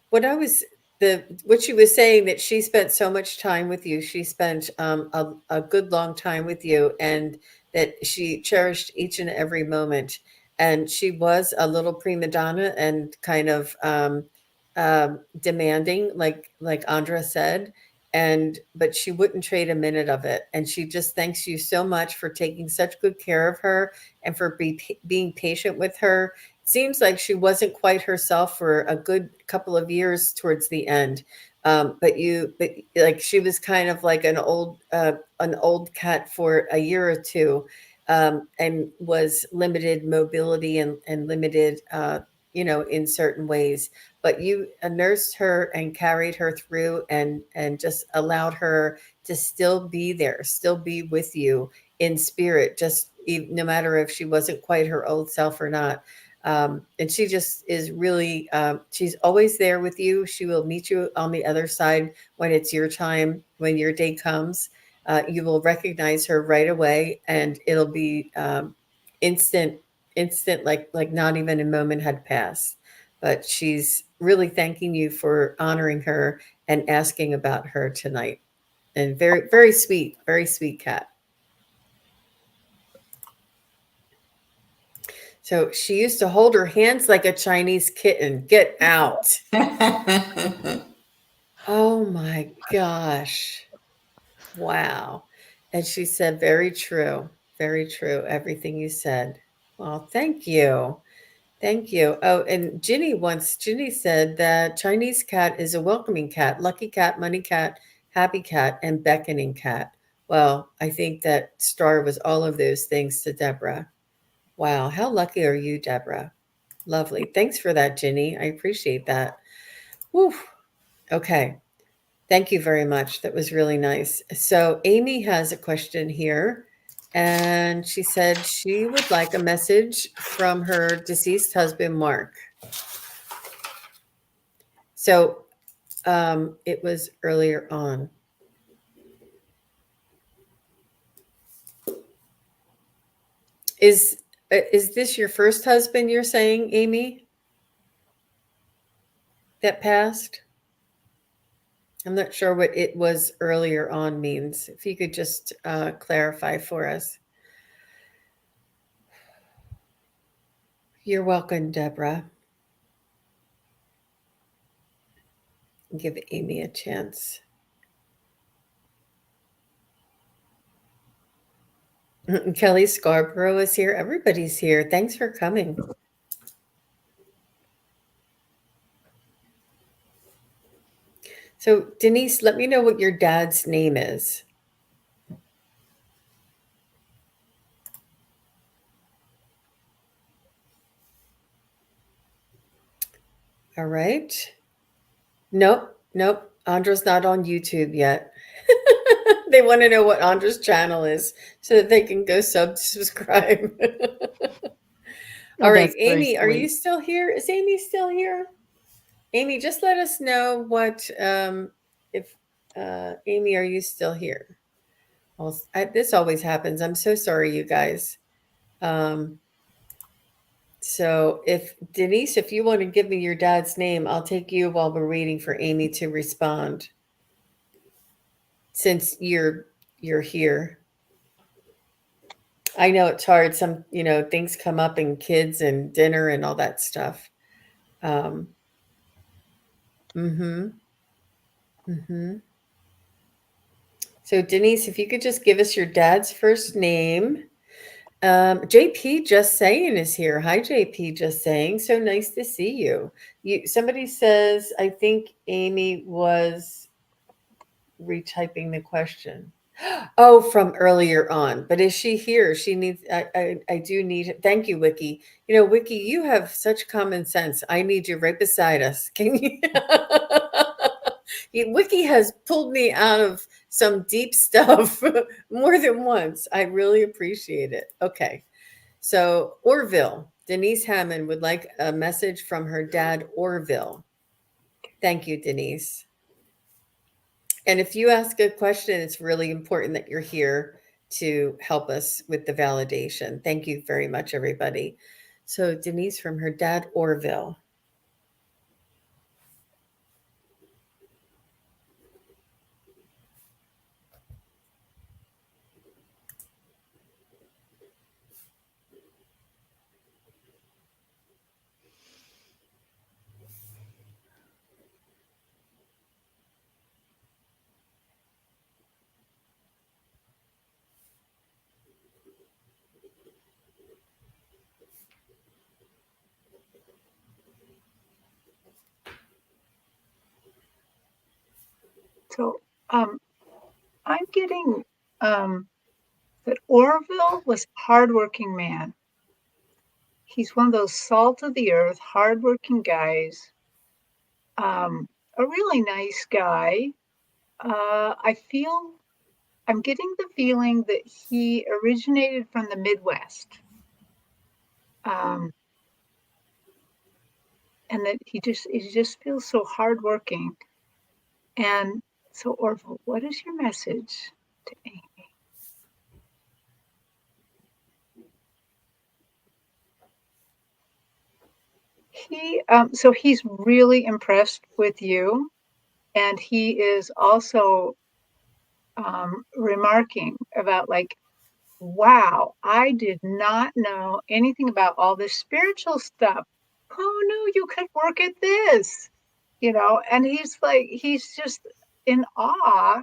Speaker 1: what I was what she was saying, that she spent so much time with you. She spent a good long time with you, and that she cherished each and every moment. And she was a little prima donna and kind of demanding, like Andra said, and but she wouldn't trade a minute of it. And she just thanks you so much for taking such good care of her, and for being patient with her. It seems like she wasn't quite herself for a good couple of years towards the end. But like she was kind of like an old cat for a year or two, and was limited mobility and limited, in certain ways. But you nursed her and carried her through, and just allowed her to still be there, still be with you in spirit, just no matter if she wasn't quite her old self or not. And she just is really, she's always there with you. She will meet you on the other side when it's your time, when your day comes. You will recognize her right away, and it'll be instant, instant, like not even a moment had passed. But she's really thanking you for honoring her and asking about her tonight. And very sweet cat. So she used to hold her hands like a Chinese kitten. Get out. Oh my gosh. Wow. And she said, very true. Very true. Everything you said. Well, thank you. Thank you. Oh, and Ginny said that Chinese cat is a welcoming cat, lucky cat, money cat, happy cat, and beckoning cat. Well, I think that Star was all of those things to Deborah. Wow. How lucky are you, Deborah? Lovely. Thanks for that, Ginny. I appreciate that. Whew. Okay. Thank you very much. That was really nice. So, Amy has a question here, and she said she would like a message from her deceased husband, Mark. So, it was earlier on. Is this your first husband, you're saying, Amy, that passed? I'm not sure what it was earlier on means. If you could just clarify for us. You're welcome, Deborah. Give Amy a chance. Kelly Scarborough is here. Everybody's here. Thanks for coming. So Denise, let me know what your dad's name is. All right. Nope. Andra's not on YouTube yet. They want to know what Andra's channel is so that they can go subscribe.
Speaker 3: Oh,
Speaker 1: All right,
Speaker 3: that's very
Speaker 1: Amy, are you
Speaker 3: sweet.
Speaker 1: still here? Is Amy still here? Amy, just let us know what if Amy, are you still here? Well, this always happens. I'm so sorry, you guys. So if Denise, if you want to give me your dad's name, I'll take you while we're waiting for Amy to respond. Since you're here. I know it's hard. Some, things come up and kids and dinner and all that stuff. Um, mm-hmm. Mm-hmm. So Denise, if you could just give us your dad's first name. JP Just Saying is here. Hi, JP Just Saying. So nice to see you. Somebody says, I think Amy was retyping the question. Oh, from earlier on. But is she here? She needs. I do need. Thank you, Wiki. Wiki, you have such common sense. I need you right beside us. Can you? Wiki has pulled me out of some deep stuff more than once. I really appreciate it. Okay, so Orville, Denise Hammond would like a message from her dad, Orville. Thank you, Denise. And if you ask a question, it's really important that you're here to help us with the validation. Thank you very much, everybody. So Denise from her dad, Orville.
Speaker 4: So I'm getting that Orville was a hardworking man. He's one of those salt of the earth, hardworking guys. A really nice guy. I'm getting the feeling that he originated from the Midwest. Um, and that he just feels so hardworking. And so, Orville, what is your message to Amy? So he's really impressed with you, and he is also remarking about like, wow, I did not know anything about all this spiritual stuff. Who knew you could work at this? And he's just in awe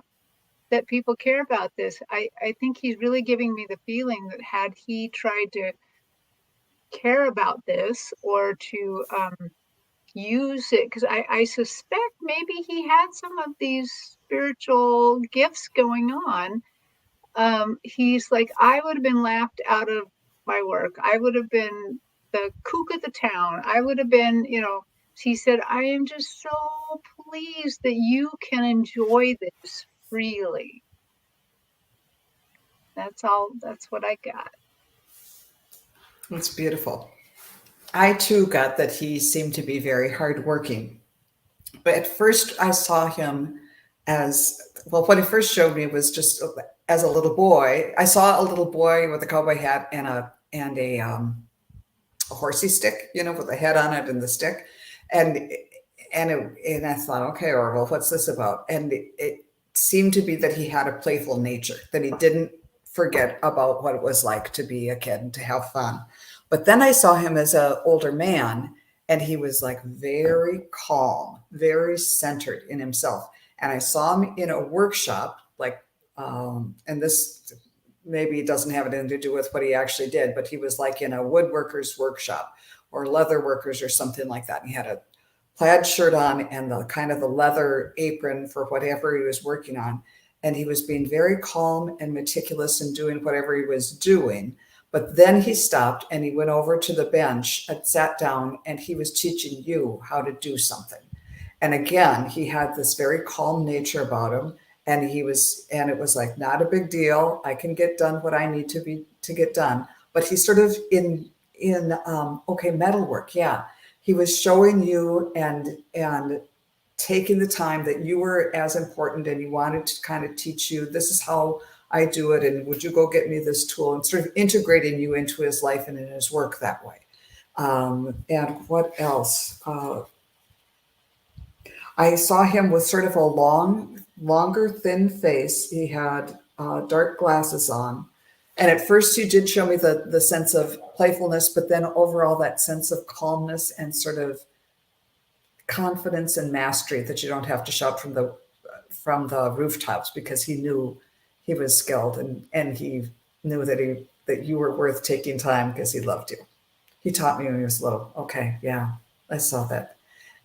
Speaker 4: that people care about this. I think he's really giving me the feeling that had he tried to care about this or to use it, because I suspect maybe he had some of these spiritual gifts going on. He's like, I would have been laughed out of my work. I would have been the kook of the town. I would have been, he said, I am just so pleased that you can enjoy this freely. That's all. That's what I got.
Speaker 2: That's beautiful. I too got that he seemed to be very hardworking. But at first I saw him as, well, what he first showed me was just as a little boy. I saw a little boy with a cowboy hat and a horsey stick, with a head on it and the stick. And I thought, okay, Orville, what's this about? And it seemed to be that he had a playful nature, that he didn't forget about what it was like to be a kid and to have fun. But then I saw him as an older man, and he was like very calm, very centered in himself. And I saw him in a workshop, like, and this maybe doesn't have anything to do with what he actually did, but he was like in a woodworker's workshop or leather workers or something like that. And he had a plaid shirt on and the kind of the leather apron for whatever he was working on. And he was being very calm and meticulous in doing whatever he was doing. But then he stopped and he went over to the bench and sat down, and he was teaching you how to do something. And again, he had this very calm nature about him. And it was like, not a big deal. I can get done what I need to get done. But he sort of okay, metalwork. Yeah. He was showing you and taking the time that you were as important, and he wanted to kind of teach you, this is how I do it, and would you go get me this tool, and sort of integrating you into his life and in his work that way. And what else? I saw him with sort of a longer, thin face. He had dark glasses on. And at first he did show me the sense of playfulness, but then overall that sense of calmness and sort of confidence and mastery that you don't have to shout from the rooftops, because he knew he was skilled, and he knew that you were worth taking time because he loved you. He taught me when he was little. Okay, yeah, I saw that.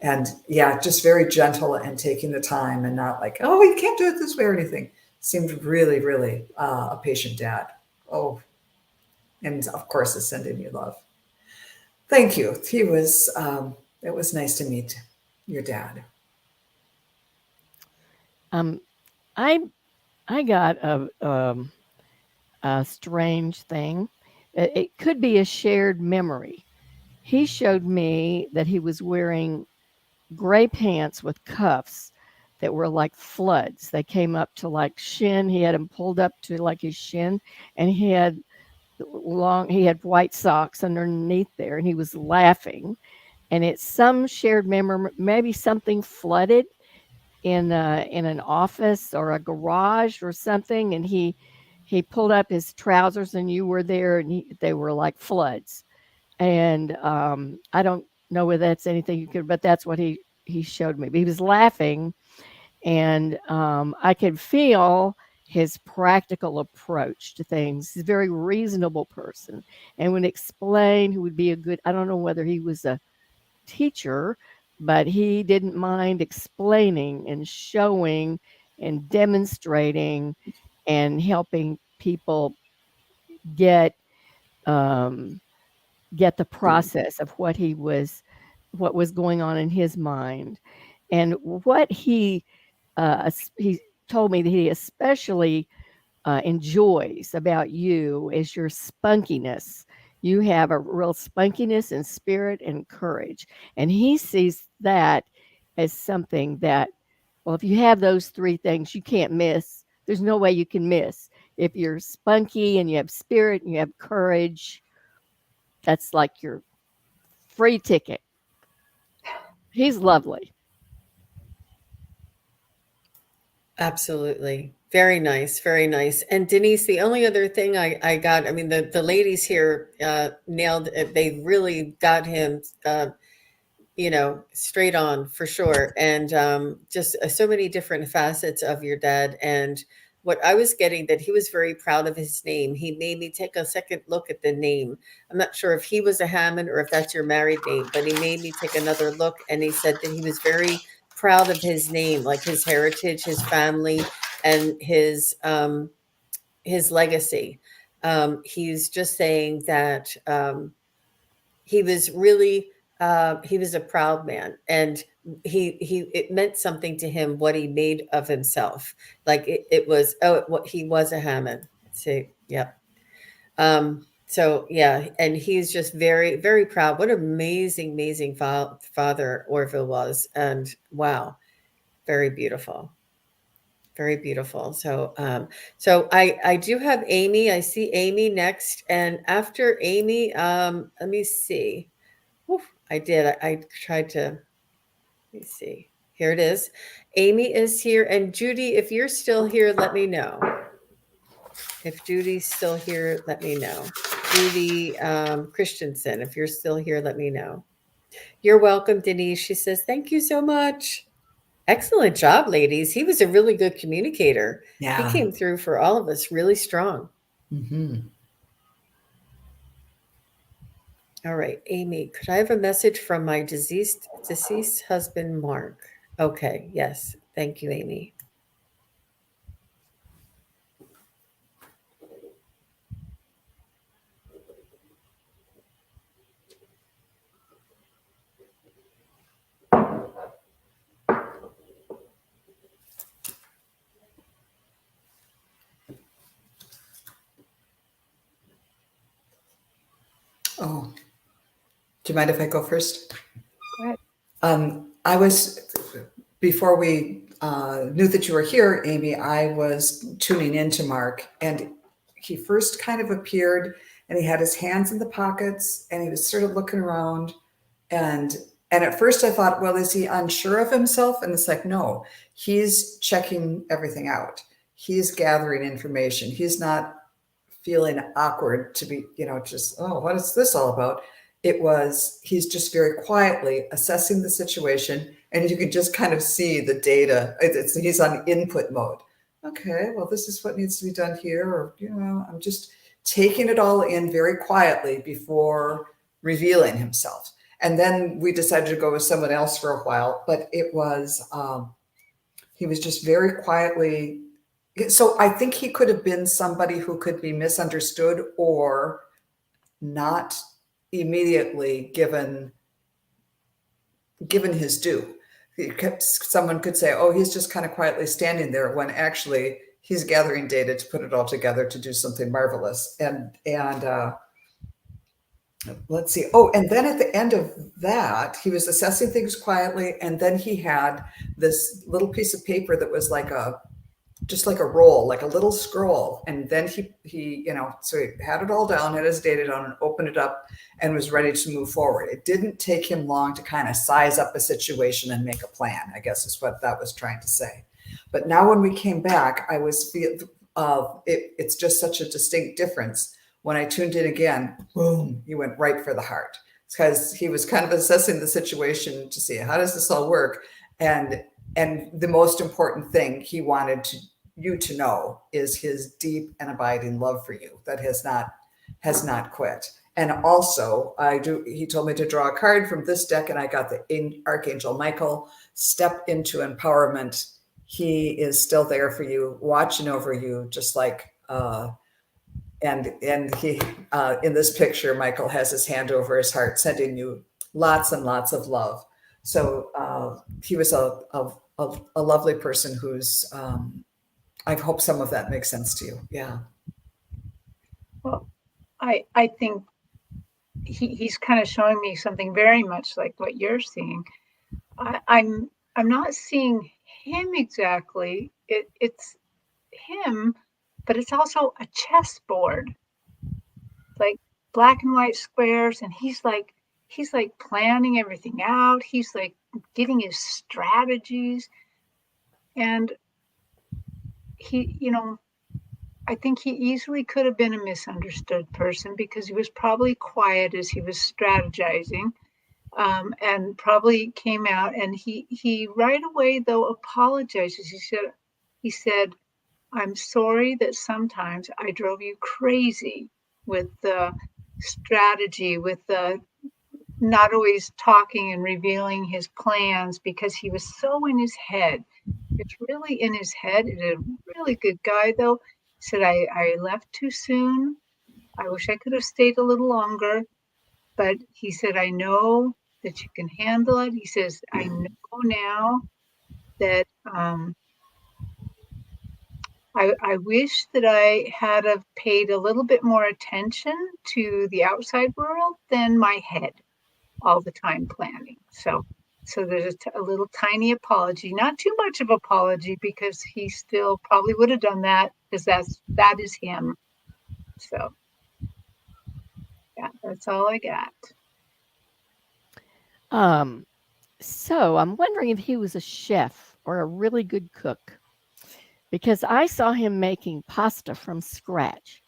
Speaker 2: And yeah, just very gentle and taking the time, and not like, oh, you can't do it this way or anything. Seemed really, really a patient dad. Oh, and of course, is sending you love. Thank you. It was nice to meet your dad.
Speaker 3: I got a strange thing. It could be a shared memory. He showed me that he was wearing gray pants with cuffs that were like floods. They came up to like shin. He had them pulled up to like his shin, and he had white socks underneath there, and he was laughing. And it's some shared memory, maybe something flooded in an office or a garage or something, and he pulled up his trousers, and you were there, and they were like floods. And I don't know whether that's anything you could, but that's what he showed me. But he was laughing, and I could feel his practical approach to things. He's a very reasonable person, and would explain who would be a good. I don't know whether he was a teacher, but he didn't mind explaining and showing and demonstrating and helping people get get the process of what was going on in his mind. And what he told me that he especially enjoys about you is your spunkiness. You have a real spunkiness and spirit and courage. And he sees that as something that, well, if you have those three things, you can't miss. There's no way you can miss. If you're spunky and you have spirit and you have courage, that's like your free ticket. He's lovely.
Speaker 1: Absolutely. Very nice. Very nice. And Denise, the only other thing I got, I mean, the ladies here nailed it. They really got him, straight on for sure. And just so many different facets of your dad. And what I was getting, that he was very proud of his name. He made me take a second look at the name. I'm not sure if he was a Hammond or if that's your married name, but he made me take another look, and he said that he was very proud of his name, like his heritage, his family, and his legacy. He's just saying that he was really he was a proud man, and he it meant something to him what he made of himself. Like it was, what he was a Hammond. So yeah. So yeah, and he's just very, very proud. What an amazing, amazing father Orville was. And wow, very beautiful. Very beautiful. So I do have Amy. I see Amy next. And after Amy, let me see. Oof, I did. I tried to, let me see. Here it is. Amy is here. And Judy, if you're still here, let me know. If Judy's still here, let me know. Judy Christensen, if you're still here, let me know. You're welcome, Denise. She says, thank you so much. Excellent job, ladies. He was a really good communicator.
Speaker 2: Yeah.
Speaker 1: He came through for all of us really strong.
Speaker 2: Mm-hmm.
Speaker 1: All right, Amy, could I have a message from my deceased husband, Mark? Okay, yes. Thank you, Amy.
Speaker 2: Oh, do you mind if I go first?
Speaker 4: Go ahead.
Speaker 2: I was, before we knew that you were here, Amy, I was tuning into Mark, and he first kind of appeared and he had his hands in the pockets and he was sort of looking around. And at first I thought, well, is he unsure of himself? And it's like, no, he's checking everything out. He's gathering information. He's not feeling awkward to be, just, oh, what is this all about? He's just very quietly assessing the situation. And you can just kind of see the data. He's on input mode. Okay, well, this is what needs to be done here. Or, I'm just taking it all in very quietly before revealing himself. And then we decided to go with someone else for a while, but he was just very quietly. So I think he could have been somebody who could be misunderstood or not immediately given his due. Someone could say, oh, he's just kind of quietly standing there, when actually he's gathering data to put it all together to do something marvelous. And let's see. Oh, and then at the end of that, he was assessing things quietly. And then he had this little piece of paper that was just like a roll, like a little scroll. And then he so he had it all down, had his data down, and opened it up and was ready to move forward. It didn't take him long to kind of size up a situation and make a plan, I guess is what that was trying to say. But now when we came back, I was it's just such a distinct difference. When I tuned in again, boom, he went right for the heart, because he was kind of assessing the situation to see, how does this all work? And the most important thing he wanted you to know is his deep and abiding love for you that has not quit. And also, he told me to draw a card from this deck, and I got the Archangel Michael. Step into empowerment. He is still there for you, watching over you, just like and he in this picture, Michael has his hand over his heart, sending you lots and lots of love. So he was a lovely person who's, I hope some of that makes sense to you. Yeah.
Speaker 4: Well, I think he's kind of showing me something very much like what you're seeing. I'm not seeing him exactly. It's him, but it's also a chessboard, like black and white squares, and he's like planning everything out. He's like getting his strategies, and I think he easily could have been a misunderstood person, because he was probably quiet as he was strategizing, and probably came out, and he right away though apologizes. He said, I'm sorry that sometimes I drove you crazy with the strategy, with the not always talking and revealing his plans, because he was so in his head. It's really in his head. He's a really good guy, though. He said, I left too soon. I wish I could have stayed a little longer. But he said, I know that you can handle it. He says, I know now that I wish that I had have paid a little bit more attention to the outside world than my head all the time planning. So there's a little tiny apology, not too much of apology, because he still probably would have done that, because that is him. So yeah, that's all I got.
Speaker 3: So I'm wondering if he was a chef or a really good cook, because I saw him making pasta from scratch,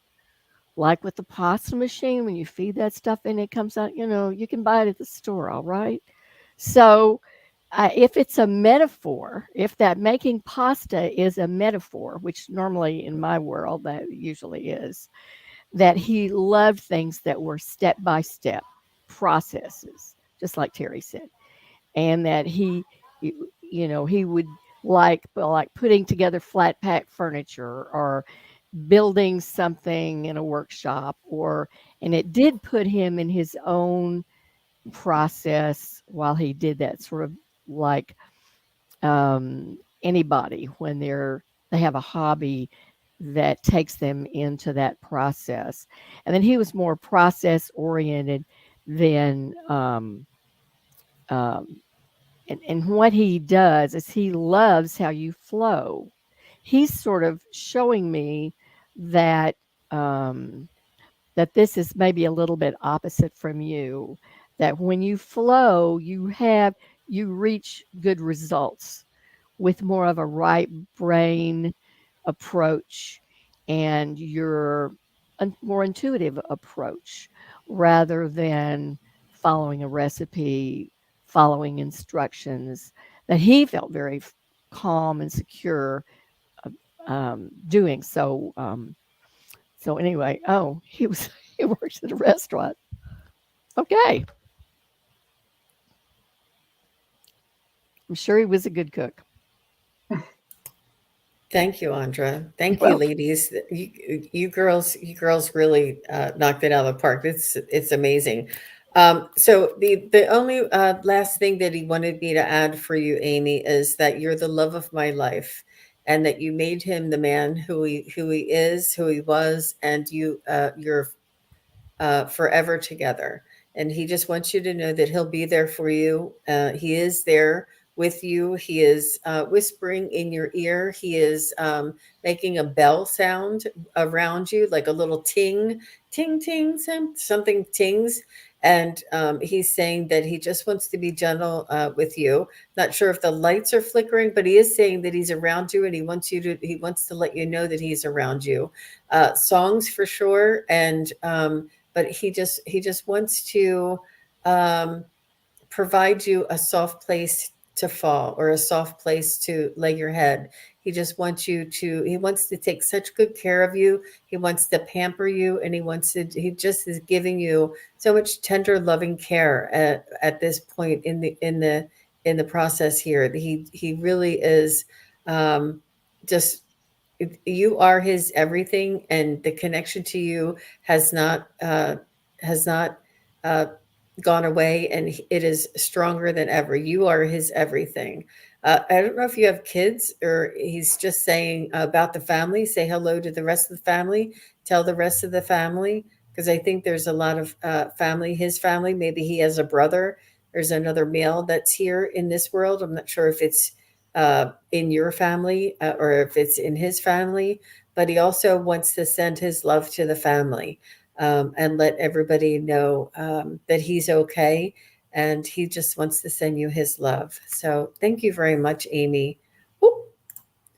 Speaker 3: like with the pasta machine. When you feed that stuff in, it comes out. You can buy it at the store, all right. So if it's a metaphor, if that making pasta is a metaphor, which normally in my world that usually is, that he loved things that were step by step. processes, just like Terry said, and that he would like putting together flat pack furniture or building something in a workshop, or and it did put him in his own process while he did that, sort of like anybody when they have a hobby that takes them into that process. And then he was more process oriented than um, and what he does is he loves how you flow. He's sort of showing me that um, that this is maybe a little bit opposite from you. That when you flow, you reach good results with more of a right brain approach and your more intuitive approach rather than following a recipe, following instructions that he felt very calm and secure doing. So anyway, oh, he was he works at a restaurant. Okay, I'm sure he was a good cook.
Speaker 1: Thank you, Andra. Thank you,
Speaker 3: Well,
Speaker 1: ladies. You girls really knocked it out of the park. It's amazing. So the only last thing that he wanted me to add for you, Amy, is that you're the love of my life, and that you made him the man who he is, who he was, and you're forever together. And he just wants you to know that he'll be there for you. He is there with you. He is whispering in your ear. He is making a bell sound around you, like a little ting, ting, ting, something tings. And he's saying that he just wants to be gentle with you. Not sure if the lights are flickering, but he is saying that he's around you, and he wants to let you know that he's around you. Songs for sure, and but he just wants to um, provide you a soft place to fall, or a soft place to lay your head. He wants to take such good care of you. He wants to pamper you, and he just is giving you so much tender, loving care at this point in the process here. He really is um, just you are his everything, and the connection to you has not gone away, and it is stronger than ever. You are his everything. I don't know if you have kids, or he's just saying about the family. Say hello to the rest of the family. Tell the rest of the family, because I think there's a lot of family. His family. Maybe he has a brother. There's another male that's here in this world. I'm not sure if it's in your family or if it's in his family, but he also wants to send his love to the family, and let everybody know that he's okay. And he just wants to send you his love. So thank you very much, Amy. Whoop,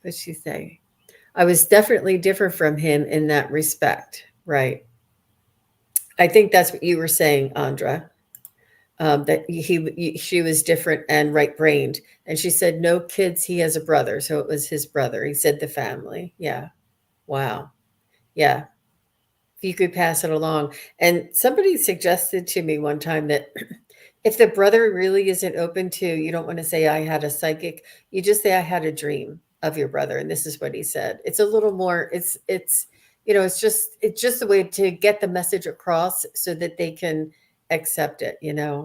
Speaker 1: what'd she say? I was definitely different from him in that respect. Right. I think that's what you were saying, Andra. That she was different and right brained, and she said no kids. He has a brother, so it was his brother. He said the family. Yeah. Wow. Yeah. If you could pass it along. And somebody suggested to me one time that if the brother really isn't open to, you don't want to say I had a psychic, you just say I had a dream of your brother, and this is what he said. It's a little more, it's just a way to get the message across so that they can accept it.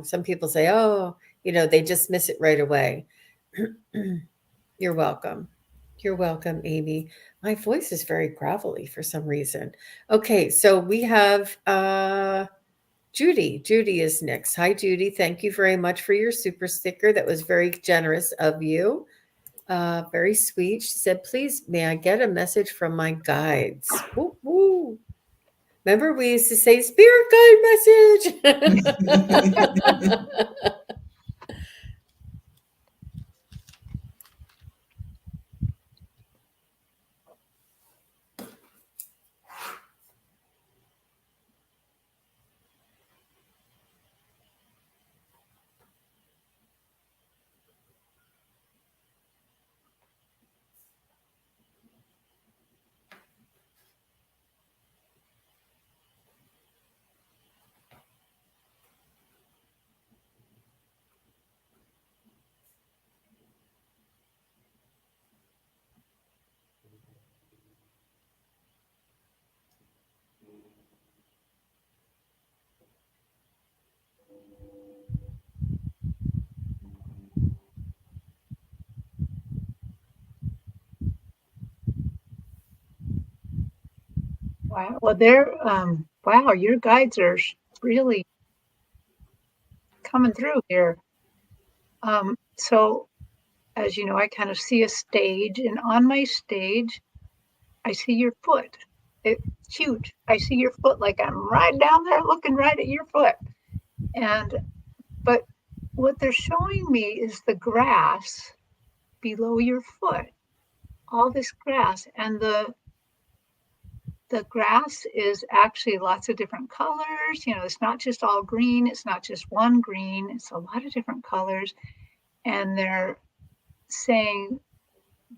Speaker 1: Some people say, oh, they just miss it right away. You're welcome. You're welcome, Amy. My voice is very gravelly for some reason. Okay, so we have Judy. Judy is next. Hi, Judy. Thank you very much for your super sticker. That was very generous of you. Very sweet. She said, please, may I get a message from my guides? Woo, woo. Remember, we used to say spirit guide message.
Speaker 4: Wow. Well, they're wow. Your guides are really coming through here. So as you know, I kind of see a stage, and on my stage, I see your foot. It's huge. I see your foot like I'm right down there looking right at your foot. And but what they're showing me is the grass below your foot. All this grass, and the grass is actually lots of different colors. You know, it's not just all green, it's not just one green, it's a lot of different colors. And they're saying,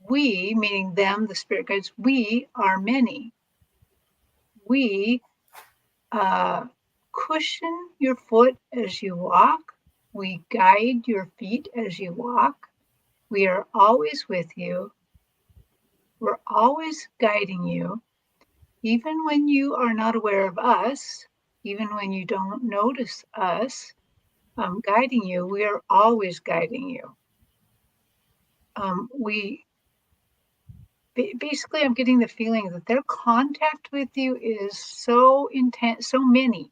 Speaker 4: we, meaning them, the spirit guides, we are many. We cushion your foot as you walk. We guide your feet as you walk. We are always with you. We're always guiding you. Even when you are not aware of us, even when you don't notice us guiding you, we are always guiding you. We basically, I'm getting the feeling that their contact with you is so intense, so many.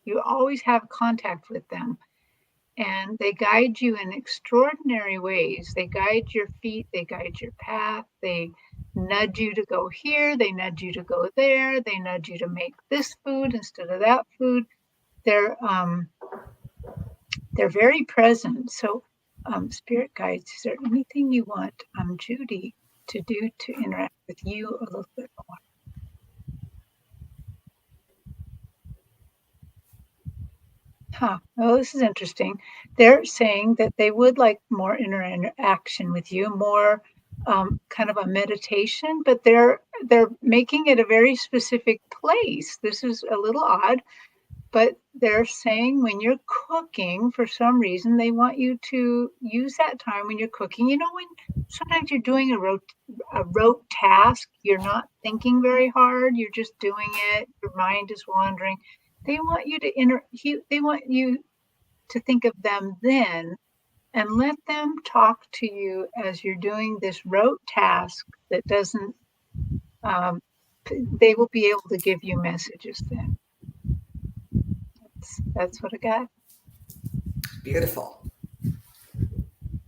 Speaker 4: You always have contact with them, and they guide you in extraordinary ways. They guide your feet, they guide your path, they nudge you to go here, they nudge you to go there, they nudge you to make this food instead of that food. They're very present. So spirit guides, is there anything you want Judy to do to interact with you a little bit more? Oh, this is interesting. They're saying that they would like more interaction with you, more kind of a meditation, but they're making it a very specific place. This is a little odd, but they're saying when you're cooking, for some reason, they want you to use that time when you're cooking. You know, when sometimes you're doing a rote task, you're not thinking very hard, you're just doing it, your mind is wandering. They want you to think of them then and let them talk to you as you're doing this rote task that doesn't, they will be able to give you messages then. That's what I got.
Speaker 2: Beautiful.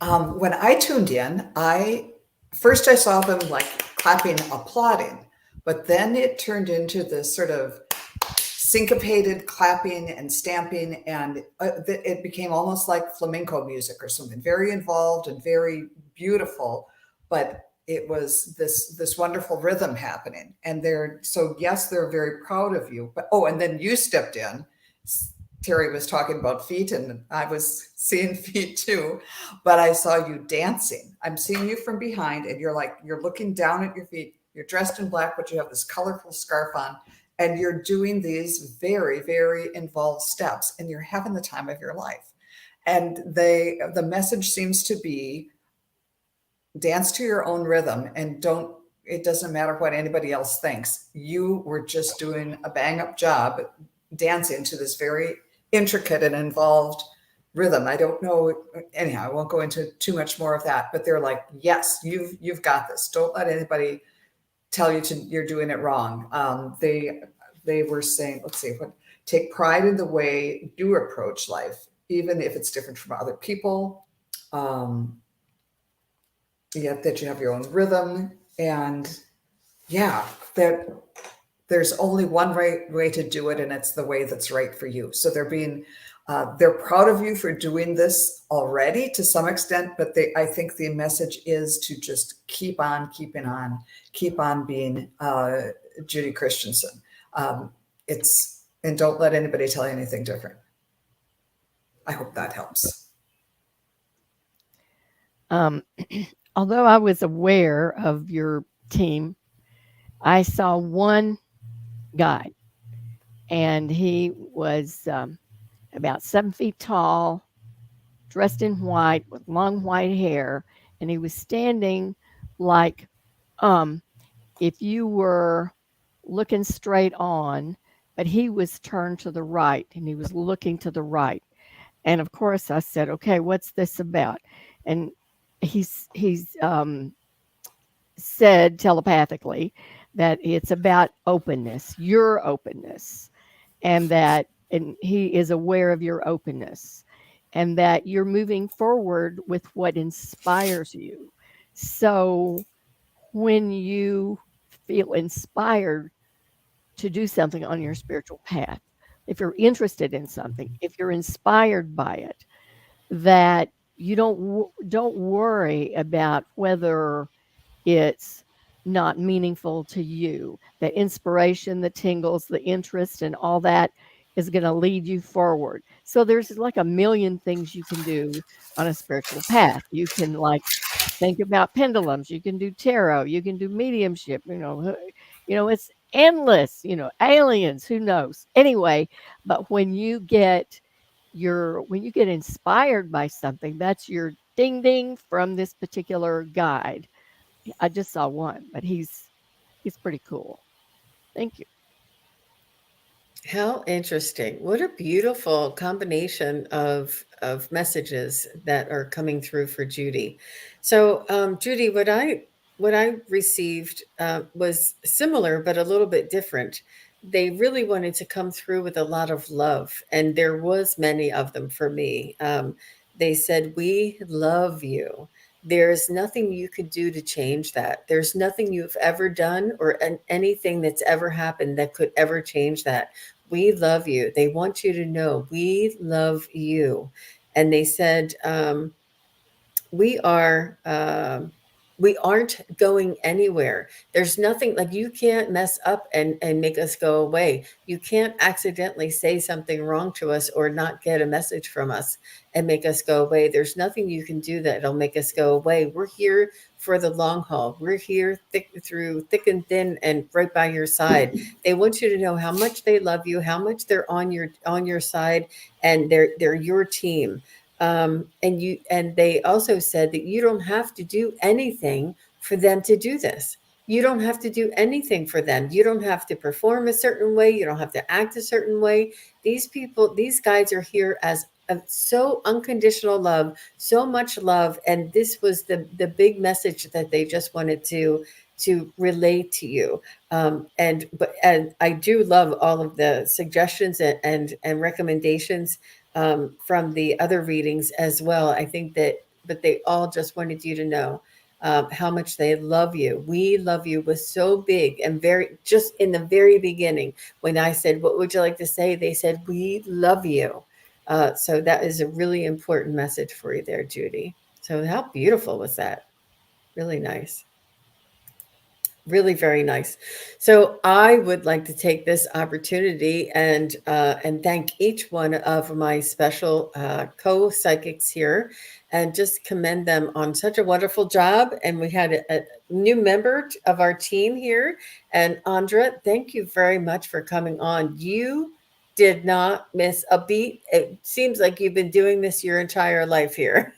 Speaker 2: When I tuned in, I saw them like clapping, applauding, but then it turned into this sort of syncopated clapping and stamping, and it became almost like flamenco music or something, very involved and very beautiful, but it was this wonderful rhythm happening. And yes, they're very proud of you. But and then you stepped in. Terri was talking about feet, and I was seeing feet too, but I saw you dancing. I'm seeing you from behind, and you're looking down at your feet. You're dressed in black, but you have this colorful scarf on, and you're doing these very, very involved steps, and you're having the time of your life. And the message seems to be dance to your own rhythm, and it doesn't matter what anybody else thinks. You were just doing a bang up job dancing to this very intricate and involved rhythm. I don't know. Anyhow, I won't go into too much more of that, but they're like, yes, you've got this. Don't let anybody tell you you're doing it wrong. They were saying, let's see, take pride in the way you approach life, even if it's different from other people. Yet that you have your own rhythm, and that there's only one right way to do it, and it's the way that's right for you. So they're proud of you for doing this already to some extent, but I think the message is to just keep on keeping on, keep on being Judy Christensen. And don't let anybody tell you anything different. I hope that helps.
Speaker 3: Although I was aware of your team, I saw one guy, and he was about 7 feet tall, dressed in white with long white hair, and he was standing like if you were looking straight on, but he was turned to the right, and he was looking to the right. And of course I said, okay, what's this about? And he's said telepathically that it's about openness, your openness, and he is aware of your openness, and that you're moving forward with what inspires you. So when you feel inspired to do something on your spiritual path, if you're interested in something, if you're inspired by it, that you don't worry about whether it's not meaningful to you. The inspiration, the tingles, the interest, and all that is going to lead you forward. So there's like a million things you can do on a spiritual path. You can like think about pendulums. You can do tarot. You can do mediumship. It's endless. Aliens. Who knows? Anyway, but when you get inspired by something, that's your ding ding from this particular guide. I just saw one, but he's pretty cool. Thank you.
Speaker 1: How interesting. What a beautiful combination of messages that are coming through for Judy. So, Judy, what I received was similar but a little bit different. They really wanted to come through with a lot of love, and there was many of them for me. They said, "We love you." There's nothing you could do to change that. There's nothing you've ever done or anything that's ever happened that could ever change that. We love you. They want you to know we love you. And they said, we are we aren't going anywhere. There's nothing like you can't mess up and make us go away. You can't accidentally say something wrong to us or not get a message from us and make us go away. There's nothing you can do that'll make us go away. We're here for the long haul. We're here through thick and thin and right by your side. They want you to know how much they love you, how much they're on your side, and they're your team. And they also said that you don't have to do anything for them to do this. You don't have to do anything for them. You don't have to perform a certain way. You don't have to act a certain way. These guys are here as so unconditional love, so much love, and this was the big message that they just wanted to relay to you. And I do love all of the suggestions and recommendations from the other readings as well. I think that, but they all just wanted you to know how much they love you. We love you was so big and very, just in the very beginning, when I said, "What would you like to say?" They said, "We love you." So that is a really important message for you there, Judy. So how beautiful was that? Really nice. Really very nice. So I would like to take this opportunity and thank each one of my special co-psychics here, and just commend them on such a wonderful job. And we had a new member of our team here, and Andra, thank you very much for coming on. You did not miss a beat. It seems like you've been doing this your entire life here.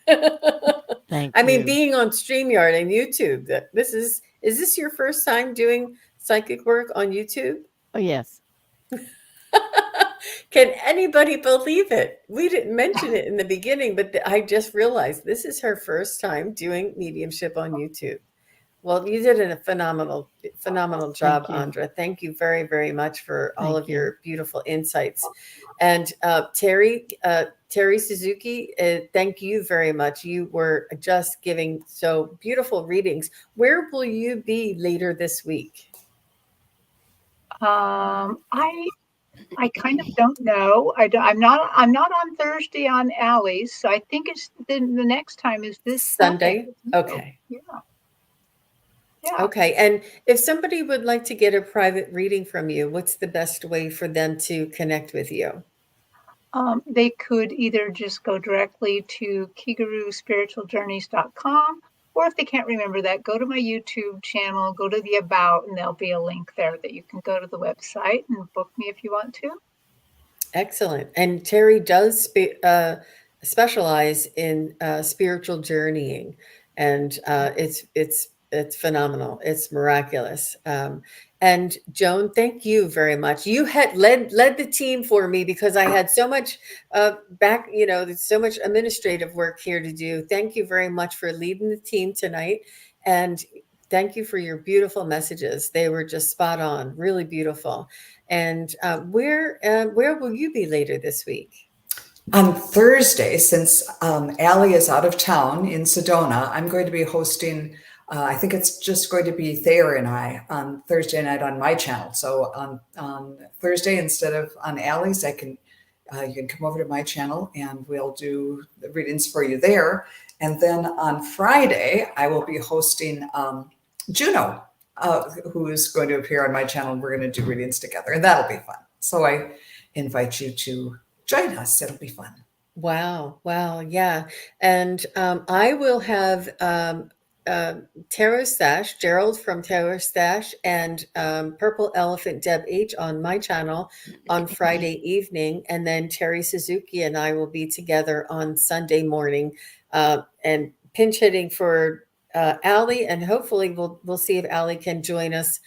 Speaker 3: Thank
Speaker 1: I mean,
Speaker 3: you.
Speaker 1: being on StreamYard and YouTube, this is this your first time doing psychic work on YouTube?
Speaker 3: Oh yes.
Speaker 1: Can anybody believe it? We didn't mention it in the beginning, but I just realized this is her first time doing mediumship on YouTube. Well, you did a phenomenal job,
Speaker 3: Thank you.
Speaker 1: Andra. Thank you very, very much for all
Speaker 3: Thank
Speaker 1: of
Speaker 3: you.
Speaker 1: your beautiful insights. And Terri Suzuki, thank you very much. You were just giving so beautiful readings. Where will you be later this week?
Speaker 4: I kind of don't know. I'm not on Thursday on Allie's, so I think it's the next time is this Sunday.
Speaker 1: Sunday? Okay.
Speaker 4: Yeah. Yeah.
Speaker 1: Okay. And if somebody would like to get a private reading from you, what's the best way for them to connect with you?
Speaker 4: They could either just go directly to kigaruspiritualjourneys.com, or if they can't remember that, go to my YouTube channel, go to the About, and there'll be a link there that you can go to the website and book me if you want to.
Speaker 1: Excellent. And Terri does specialize in spiritual journeying, and it's phenomenal. It's miraculous. And Joan, thank you very much. You had led the team for me because I had so much there's so much administrative work here to do. Thank you very much for leading the team tonight, and Thank you for your beautiful messages. They were just spot on, really beautiful. And where will you be later this week?
Speaker 2: On Thursday, since Allie is out of town in Sedona, I'm going to be hosting, I think it's just going to be Thayer and I on Thursday night on my channel. So on Thursday, instead of on Allie's, you can come over to my channel and we'll do the readings for you there. And then on Friday, I will be hosting Juno, who is going to appear on my channel. And we're going to do readings together, and that'll be fun. So I invite you to join us. It'll be fun.
Speaker 1: Wow. Wow. Yeah. And I will have Tarot Stash, Gerald from Tarot Stash, and Purple Elephant Deb H on my channel on Friday evening. And then Terri Suzuki and I will be together on Sunday morning and pinch hitting for Allie. And hopefully we'll see if Allie can join us.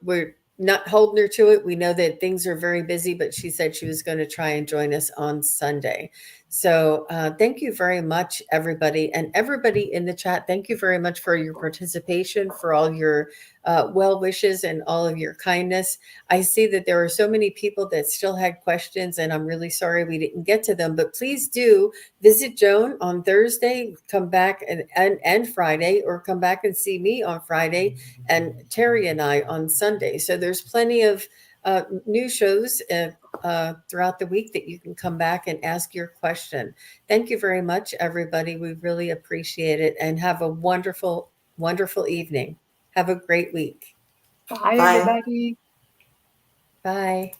Speaker 1: We're not holding her to it. We know that things are very busy, but she said she was going to try and join us on Sunday. So thank you very much, everybody. And everybody in the chat, thank you very much for your participation, for all your well wishes and all of your kindness. I see that there are so many people that still had questions, and I'm really sorry we didn't get to them. But please do visit Joan on Thursday, come back and Friday, or come back and see me on Friday, and Terri and I on Sunday. So there's plenty of new shows throughout the week that you can come back and ask your question. Thank you very much, everybody. We really appreciate it, and have a wonderful, wonderful evening. Have a great week.
Speaker 4: Bye,
Speaker 2: Bye.
Speaker 4: everybody.
Speaker 1: Bye.